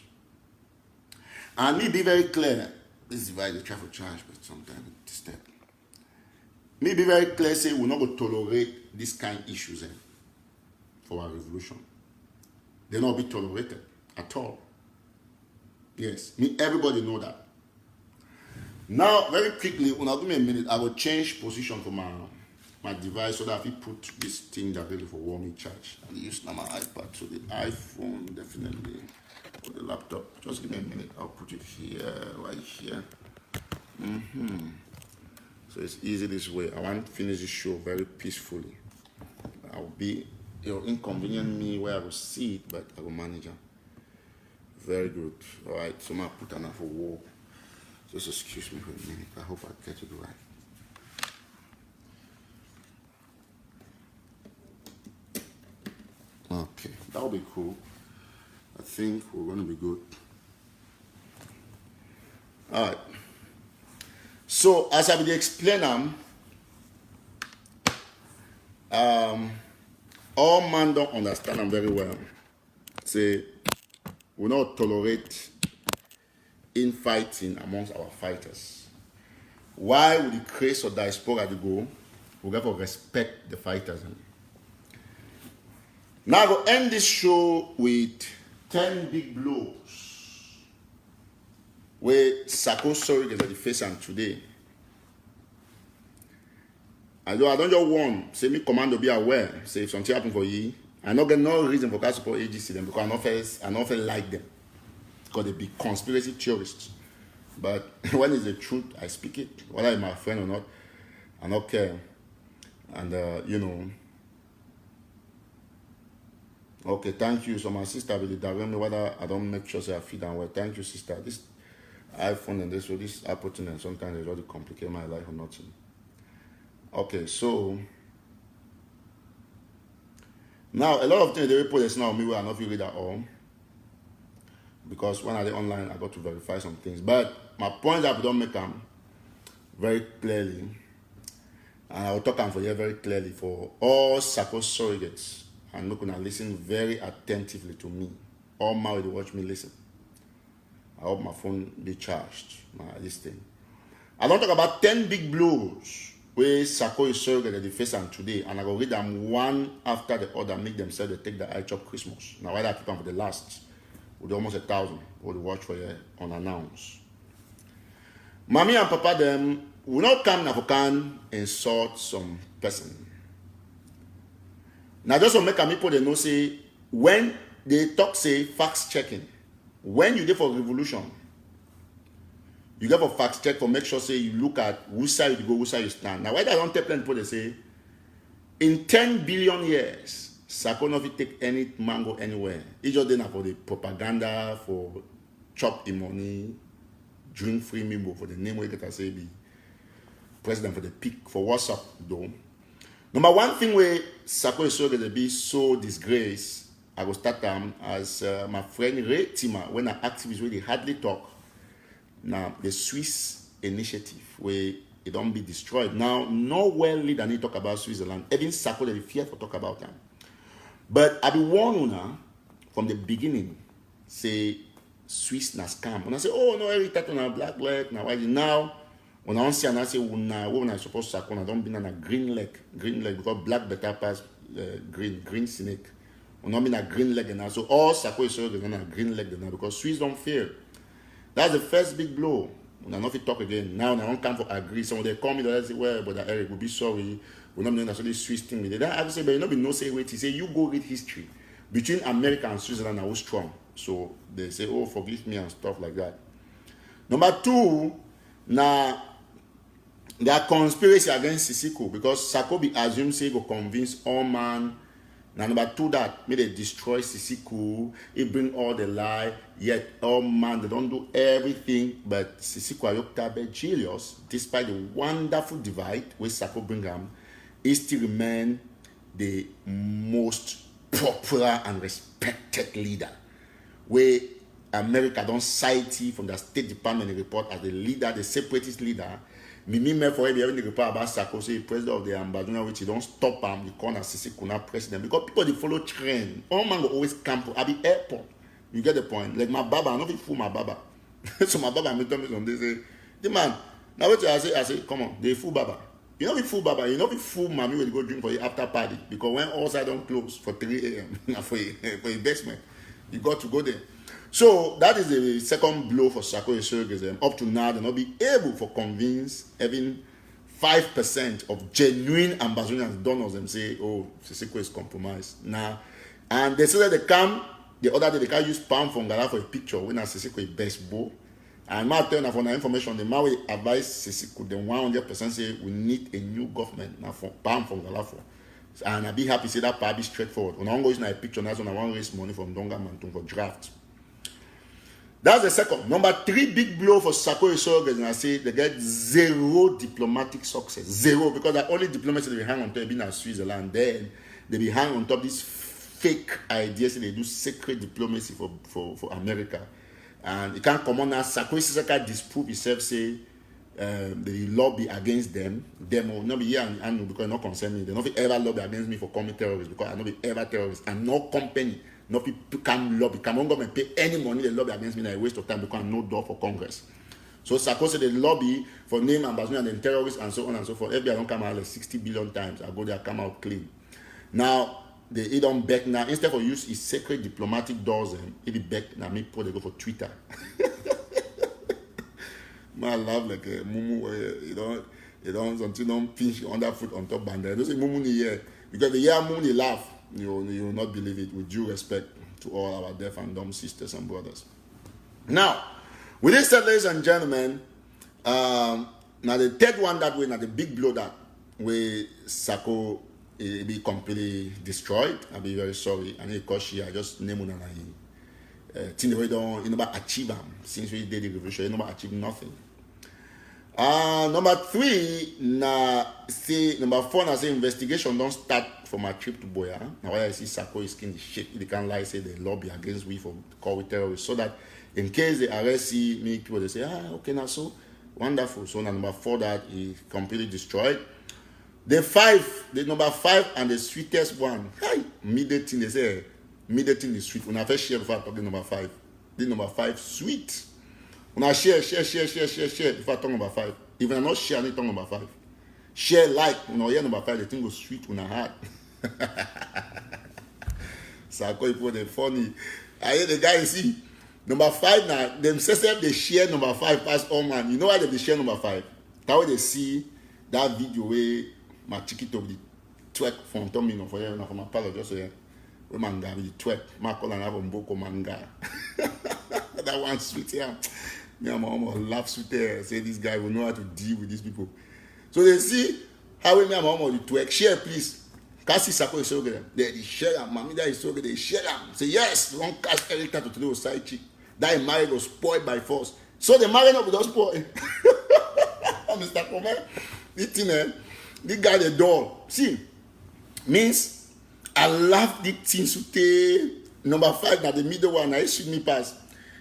And me be very clear. This device is try for charge, but sometimes it disturb. Me be very clear, say we're not going to tolerate this kind of issues for our revolution. They'll not be tolerated at all. Yes, everybody know that. Now, very quickly, when I give me a minute, I will change position for my device so that if you put this thing that ready for warming charge and use now my iPad, so the iPhone definitely, or the laptop. Just give me a minute, I'll put it here, right here. So it's easy this way. I want to finish the show very peacefully. It'll inconvenience me where I will see it, but I will manage it. Very good. All right, so I'm going to put enough for war. Just excuse me for a minute. I hope I get it right. that'll be cool. I think we're going to be good. All right. So, as I will explain all man don't understand them very well. Say, we not tolerate infighting amongst our fighters. Why would the craze of diaspora to go? We got to respect the fighters. Now I will end this show with 10 big blows where Sako Sorry is at the face and today. I don't just want say me command to be aware. Say if something happen for you, I not get no reason for us support AGC them because I not feel like them. Because they be conspiracy theorists. But when it's the truth, I speak it. Whether I'm my friend or not, I don't care. And you know. Okay, thank you. So my sister will direct me whether I don't make sure say I feed and well. Thank you, sister. This iPhone and this Apple thing and sometimes it really complicate my life or nothing. Okay, so now a lot of things they report this now me where I not feel read at all. Because when I did online I got to verify some things. But my point I don't make them very clearly. And I will talk for you very clearly for all Sako surrogates. And look and listen very attentively to me. All my to watch me listen. I hope my phone be charged. This thing. I don't talk about 10 big blows where Sako is surrogate at the face and today, and I go read them one after the other, make them say they take the iChop Christmas. Now why I keep them for the last with almost 1,000 or the watch for you unannounced. Mommy and Papa them will not come now for can insult some person. Now just to make a people they know say when they talk say facts checking, when you go for revolution, you go for facts check for make sure say you look at which side you go, which side you stand. Now why they don't tell people they say in 10 billion years, Sako no fit take any mango anywhere. It's just there for the propaganda, for chop the money, drink free mimo for the name we get to say be president for the pick for WhatsApp though. Number one thing where Sako is so going to be so disgraced, I will start as my friend Ray Tima, when an activist really hardly talk. Now, the Swiss initiative where it don't be destroyed. Now, nowhere leader need talk about Switzerland. Even Sako they fear for talk about them. But I be warned now from the beginning, say Swiss na scam. When I say, oh no, every time on a black leg, now when I see and I say, when I suppose Sako, I don't be on a green leg, because black better pass green snake. When I mean a green leg now, so all Sako is so going a green leg now because Swiss don't fear. That's the first big blow. When I not fit talk again. Now I don't come for agree. Some they call me they say, well, but Eric will be sorry. We're not knowing that's all this Swiss thing with it. Then I have to say, but you know be no say wait. He say you go read history. Between America and Switzerland are strong. So they say, oh, forgive me and stuff like that. Number two, now there are conspiracy against Sisiko because Sako be assumed say go convince all man. Now number two that may they destroy Sisiko, it bring all the lie, yet all man they don't do everything, but Sisiko Ayoktabe Julius, despite the wonderful divide which Sako bring them, is still remain the most popular and respected leader. Where America don't cite him from the State Department report as the leader, the separatist leader. Me for him having the report about Sako, say president of the Ambazuna, which he don't stop him, the corner Sisiko now president. Because people they follow trend. All man go always camp at the airport. You get the point? Like my baba, I don't fit fool my baba. So my baba me tell me something, they say, the man, now what I say, come on, they fool baba. You know be fool baba, you know be fool mommy when you go drink for your after party. Because when all side don't close for 3 a.m. for investment, you got to go there. So that is the second blow for Sako Surrogates. Up to now, they'll not be able to convince even 5% of genuine Ambazonians donors them say, oh, Sisiko is compromised. Now, and they say that they come, the other day they can't use Palm Fongala for a picture when Sisiko is best bow. And my turn for the information, the Maui advise Sisiko, the 100% say we need a new government now for Palm Fongala for. And I'll be happy to say that part be straightforward. When I'm going to a picture, that's when I want to raise money from Donga Mantung for draft. That's the second. Number 3 big blow for Sako Surrogates, and I say they get zero diplomatic success. Zero, because the only diplomacy they hang on top being in Switzerland, then they be hang on top this fake ideas. They do secret diplomacy for America. And it can't come on now. Sarkozy Sisaka disprove himself, say the lobby against them will not be here and because not concern me. They not ever lobby against me for coming terrorists because I not be ever terrorist. And no company, no people can lobby. Come on, government pay any money they lobby against me. Like a waste of time because no door for Congress. So Sarkozy they lobby for name ambassador and then terrorists and so on and so forth. FBI don't come out like 60 billion times. I go there, come out clean. Now they don't back now. Instead of use his secret diplomatic doors, it back now. Me put they go for Twitter. Man laugh like a mumu. You don't until don't pinch underfoot on top band. Don't say mumu ni here because the year mumu laugh. You will not believe it. With due respect to all our deaf and dumb sisters and brothers. Now, with this said, ladies and gentlemen, now the third one that way, now the big blow that way, Sako be completely destroyed. I'll be very sorry. And of course, I just name one thing we don't, you know, achieve them since we did the revolution. You know, achieve nothing. Number 3, number 4, I say investigation don't start for my trip to Boya. Now why I see Sako is skin the shit. They can't lie, say they lobby against we for call with terrorists. So that in case the arrest me, people they say, okay, now so wonderful. So now number 4 that is completely destroyed. The number 5 and the sweetest one. Middle thing they say, middle thing is sweet. When I first share before I talk the number 5. The number 5 sweet. When I share before I talk number 5. Even I not share, I need talk number 5. Share like, when I hear number 5, the thing goes sweet when I heart. So I call it for the funny. I hear the guy see, number 5 now, themselves they share number 5 past all man. You know why they share number 5? That way they see that video where my chicken of the twerk from Tommy, no, for you, for my pal, just so yeah. We manga with the twerk. My call and have a boko manga. That one sweet, yeah. Me and my mom laugh sweet there. Say this guy will know how to deal with these people. So they see how we me and my mom the twerk. Share, please. Kasi Sako is so good. They share them. Mami that is so good. They share them. Say yes. They won't cast Eric to today with side chick. That marriage was spoiled by force. So the marriage up with us spoiled. Mr. Comer, this thing, this guy the door. See, means I love the thing to take number 5 now the middle one. I should me pass.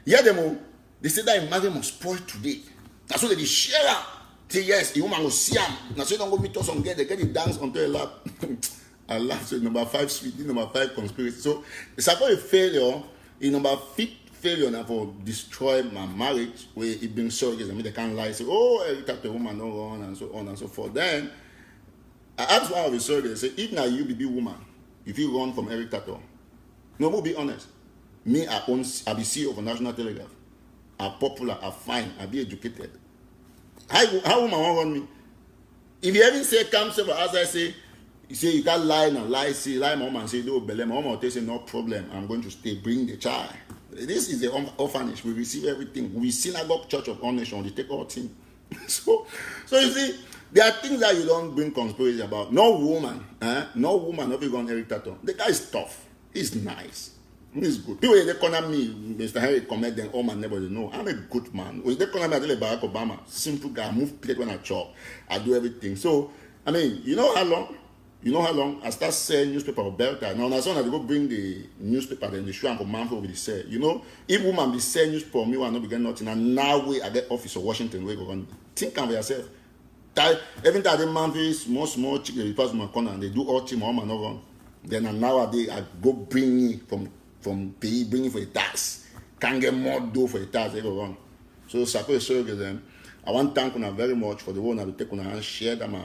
Yeah, them all. They say that marriage must spoil today. That's why they share them. Say yes, the woman will see them. Now so they don't go meet us on get they get the dance onto a lap. I laugh. So number 5 sweet, number 5 conspiracy. So it's about a failure. In number 5 failure now for destroy my marriage where it brings surrogates. I mean they can't lie. Say, oh, Eric talk to a woman, no on and so on and so forth. Then I asked one of the surrogates, say, if now you be woman, if you run from Eric Tato, no, we'll be honest. Me, I be CEO of a national telegraph. I'm popular, I'm fine, I be educated. How woman won't run me? If you even say come over, as I say, you say you can't lie now, say lie my mom and say no belay. My mom will say no problem. I'm going to stay, bring the child. This is the orphanage. We receive everything. We synagogue church of all nations. We take all things. So you see, there are things that you don't bring conspiracy about. No woman, no woman, not even Eric Tato. The guy is tough. He's nice. He's good. People they corner me, Mr. Henry comment then all my neighbors know I'm a good man. When they corner me, I tell Barack Obama, simple guy, move plate when I chop. I do everything. So I mean, you know how long I start selling newspaper of Belta. Now as soon as they go bring the newspaper, then they show and for Manfred will be sell. You know, if woman be selling newspaper, me will not be getting nothing. And now we at the office of Washington, we go run. Think of yourself. Every time the Manfred small chicken, they pass my corner and they do all team, my woman not run. Then nowadays I go bring me from pay, bring it for the tax. Can't get more dough for the tax, they go run. So Sako is so good them. I want to thank you very much for the one that we take on and share them.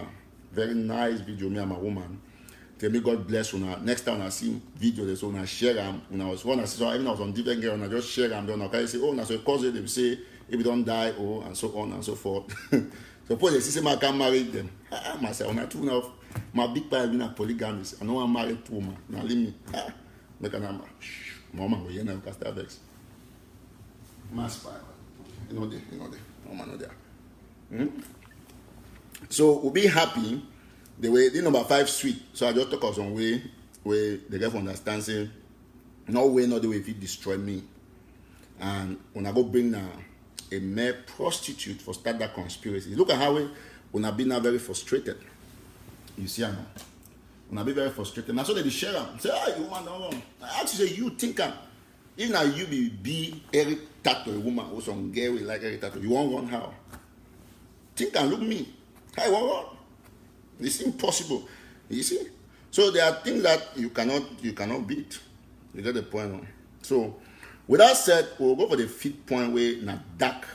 Very nice video, me and my woman. Tell me God bless you. Next time I see video, they so I share them. When I was one, so even I was on different girl, and I just share them. Then I say, oh, now so cause they say if you don't die, oh, and so on and so forth. Suppose they say I can marry them. Myself, when I two now, my big pie been a polygamist. I know I'm married to woman. Now leave me. Make a number. Mama go here now because that vex. Mass pie. You know they. Mama know there. So we'll be happy the way the number 5 sweet. So I just talk of some way where the guy understand say no way, not the way if it destroy me. And when I go bring a mere prostitute for start that conspiracy. Look at how when I've been now very frustrated. You see, I know. And I be very frustrated. And so they share them. Say, you man, no. I actually say, you think am. If now you be Eric Tato, a woman who's on girl like Eric Tato, you won't run how? Think and look me. I won't run. It's impossible. You see? So there are things that you cannot beat. You get the point. No? So with that said, we'll go for the 5th point where na dark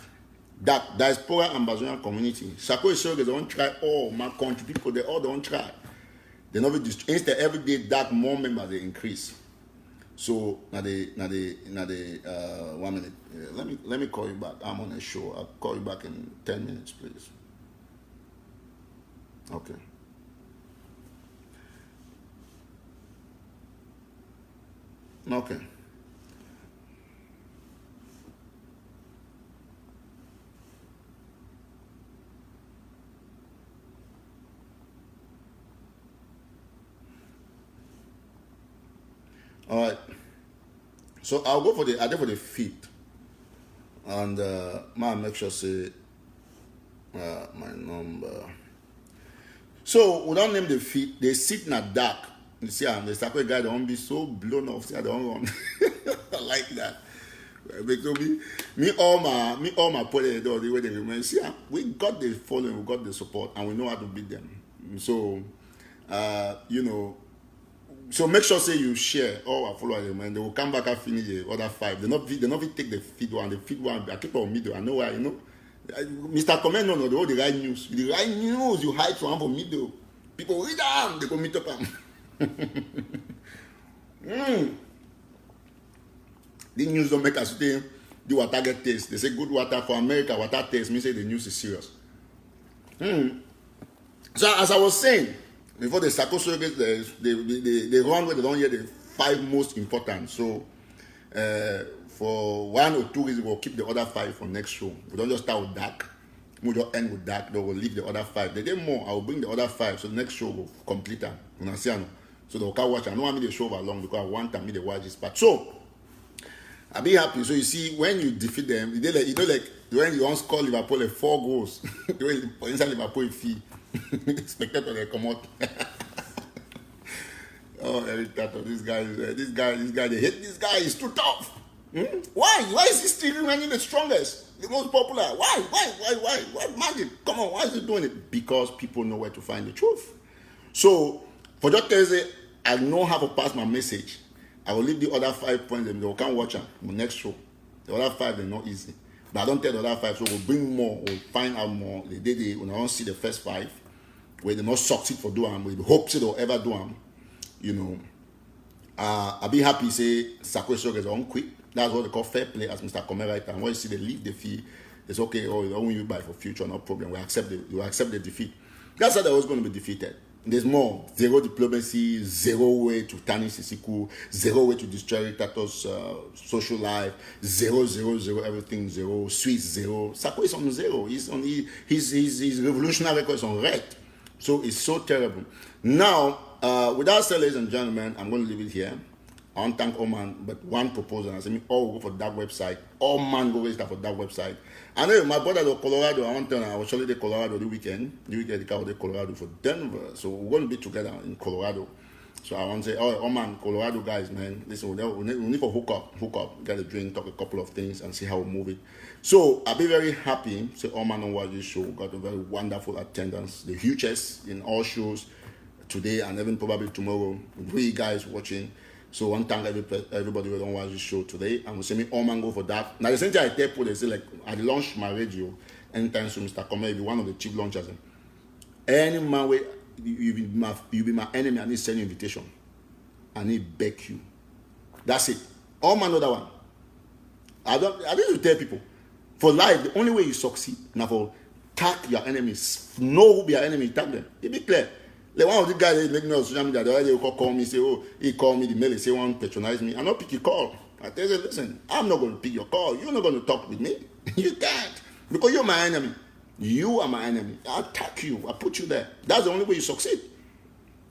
diaspora Amazonian community. Sako is they don't try all my country people, they all don't try. They never instead every day dark more members they increase. So now the 1 minute. Let me call you back. I'm on a show. I'll call you back in 10 minutes, please. Okay. Okay. All right. So I'll go for the 5th, and make sure say my number. So we don't name the 5th. They sit in a dark. You see, and the Sako guy don't be so blown off. See, I don't run. I like that. Because me all my put the way they remain. See, we got the following, we got the support, and we know how to beat them. So, so make sure say you share all our followers, man. They will come back and finish the other 5. They not take the feed one. The feed one, I keep on middle. I know why, Mr. Comment, no, the right news. The right news, you hide from middle. People read them, they go meet up them. The news don't make us say the water get taste. They say good water for America, water taste means say the news is serious. So as I was saying, before the Sako surrogates, they run where they don't hear the 5 most important. So for 1 or 2 reasons, we'll keep the other 5 for next show. We don't just start with dark. We don't end with dark. They will leave the other 5. They did more. I will bring the other 5. So the next show will complete them. So they can watch. I don't want me to show over long because I want them to watch this part. So I'll be happy. So you see, when you defeat them, like when you once call Liverpool 4 goals, inside Liverpool fee, spectator they come out. Oh, Eric Tato, this guy, they hate this guy. He's too tough. Why is he still remaining the strongest, the most popular? Why magic? Come on, why is he doing it? Because people know where to find the truth. So for just Thursday, I know how to pass my message. I will leave the other 5 points and they can't watch them the next show. The other 5 they're not easy. But I don't tell the other 5, so we'll bring more, we'll find out more. When I don't see the first 5, where they not succeed for doing them, we hope they'll ever do them. I'll be happy say Sako is on quick. That's what they call fair play, as Mr. Come right. And when you see they leave the fee, it's okay, you don't win you buy for future, no problem. We accept the defeat. That's how they're always going to be defeated. There's more. 0 diplomacy, 0 way to tarnish Sisiku, 0 way to destroy Tato's social life, 0, everything 0, sweet 0. Sako is on 0. His revolutionary record is on red. So it's so terrible. Now, without saying, ladies and gentlemen, I'm going to leave it here. I want to thank Oman, but one proposal. I said, all go for that website. All man go register for that website. I know my brother to Colorado. I want to tell you, I was showing the Colorado the weekend. The weekend they covered the Colorado for Denver. So we're going to be together in Colorado. So I want to say, oh man, Colorado guys, man, listen, we need to hook up, get a drink, talk a couple of things, and see how we move it. So I'll be very happy. Say, oh man, on watch this show. Got a very wonderful attendance. The hugest in all shows today and even probably tomorrow. With you guys watching. So one thank everybody who don't watch this show today. And we say me all man go for that. Now the same thing I tell people, they say like I launch my radio anytime soon, Mr. Come be one of the chief launchers. Any man way you be my enemy, I need send you invitation. I need beg you. That's it. All man know that one. I need to tell people for life the only way you succeed now for tag your enemies. Know who be your enemy, tag them. It be clear. Like one of the guys make me on social media, the other day call me, say, oh, he called me, the mail, he say, want to patronize me. I'm not pick your call. I tell you, listen, I'm not going to pick your call. You're not going to talk with me. You can't. Because you're my enemy. You are my enemy. I'll attack you. I'll put you there. That's the only way you succeed.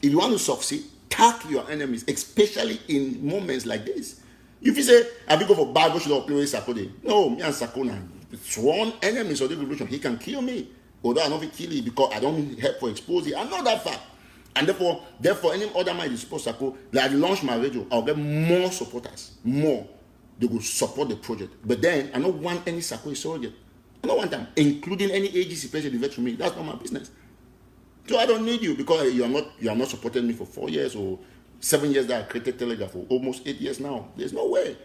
If you want to succeed, attack your enemies, especially in moments like this. If you say, I will go for bad, go should play with Sakode. No, me and Sakona, sworn enemies of the revolution. He can kill me. Although I don't kill him because I don't help for exposing. I know that fact. And therefore, any other man is supposed to go, like I launch my radio, I'll get more supporters, more. They will support the project. But then, I don't want any Sarko soldier. I don't want them, including any AGC president invest from me. That's not my business. So I don't need you because you are not supporting me for 4 years or 7 years that I created Telegraph for almost 8 years now. There's no way.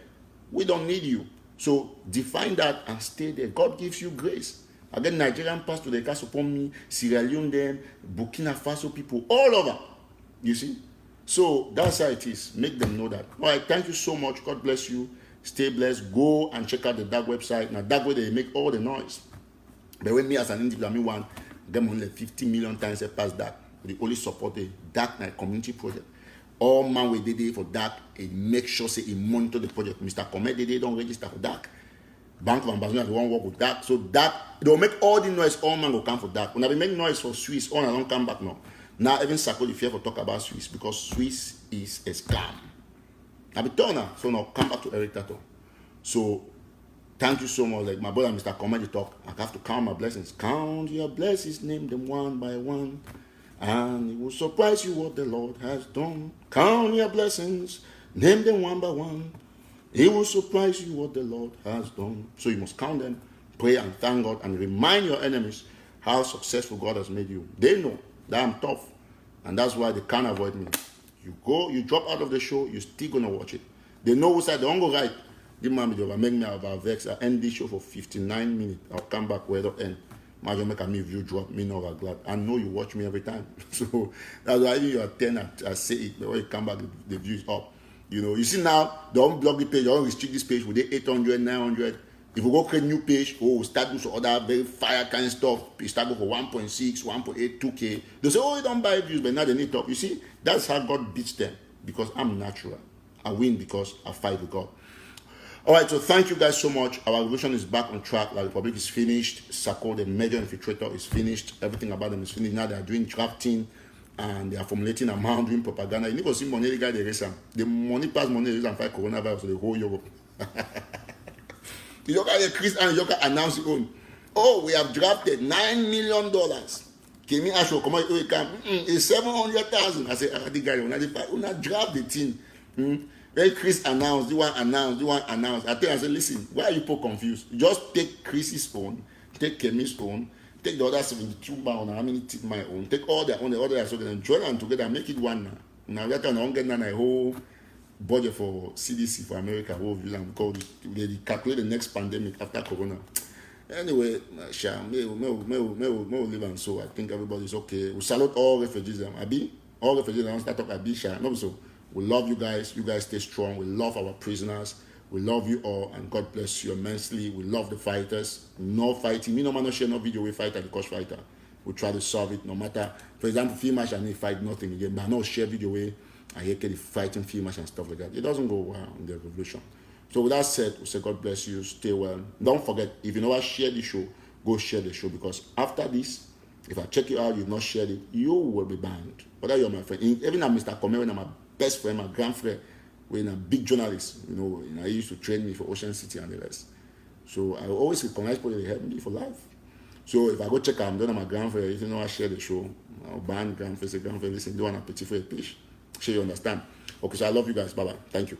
We don't need you. So define that and stay there. God gives you grace. I get Nigerian pastors, they can support me, Sierra Leone them, Burkina Faso people, all over. You see? So that's how it is. Make them know that. All right, thank you so much. God bless you. Stay blessed. Go and check out the DAG website. Now, that way they make all the noise. But when me as an individual, me want them only 50 million times past that. They only support the DAG Night community project. All man we did for DAG, and make sure say he monitor the project. Mr. Comet, they don't register for DAG. Bank of Ambassador, they won't work with DAG. So DAG, they'll make all the noise, all man will come for DAG. When I make noise for Swiss, all I don't come back now. Now, even Sarko, if you ever talk about Swiss, because Swiss is a scam. I be done now, so now come back to Eric Tato. So, thank you so much. Like my brother, Mr. Comedy talk, I have to count my blessings. Count your blessings, name them one by one, and it will surprise you what the Lord has done. Count your blessings, name them one by one. It will surprise you what the Lord has done. So you must count them, pray and thank God, and remind your enemies how successful God has made you. They know that I'm tough, and that's why they can't avoid me. You drop out of the show, you're still gonna watch it. They know who said they won't go right. Give me a make me about vex. I end this show for 59 minutes. I'll come back where it end. Imagine make a me view drop, me not glad. I know you watch me every time. So that's why even you are 10, I say it, but when you come back, the view is up. You know, you see now, they don't block the page, they don't restrict this page with the 800, 900. If we go create a new page, start doing some other very fire kind of stuff, you start go for 1.6, 1.8, 2K. They say, you don't buy views, but now they need talk. You see, that's how God beats them, because I'm natural. I win because I fight with God. All right, so thank you guys so much. Our revolution is back on track. La Republic is finished. Sarko, the major infiltrator, is finished. Everything about them is finished. Now they are doing drafting and they are formulating amount, doing propaganda. You need to see money, the guy they raise them. The money pass money, they use and fight coronavirus to the whole Europe. The Yoka Chris and Yoka announced it own. Oh, we have drafted $9 million. Kimi Asho, come on, it's 700,000. I said, the guy, when I draft the team. When Chris announced, you want announced. I said, listen, why are you people confused? Just take Chris's own, take Kemi's own, take the other 72 pounds, how many take my own, take all their own, the other so then join them together and make it one now. Now that I don't get a whole budget for CDC for America, whole villain, because they calculate the next pandemic after Corona. Anyway, may live and so I think everybody's okay. We salute all refugees, Abi. All refugees don't start talking Abi, no so. We love you guys. You guys stay strong. We love our prisoners. We love you all, and God bless you immensely. We love the fighters. No fighting. Me no man no share no video with fighter, the coach fighter. We try to solve it no matter. For example, field match and they fight nothing again. But I no share video way. I hear the fighting field match and stuff like that. It doesn't go well in the revolution. So with that said, we say God bless you. Stay well. Don't forget, if you never share the show, go share the show, because after this, if I check you out, you've not shared it, you will be banned. Whether you're my friend, even at Mr. Comer, when I'm my best friend, my grandfriend, when a big journalist, he used to train me for Ocean City and the rest. So I always recognize people that help me for life. So if I go check out, I'm done my grandfriend, if you know I share the show, I'll ban grandfriend, say grandfriend, listen, do want to pity for a page. Sure you understand. Okay, so I love you guys. Bye-bye. Thank you.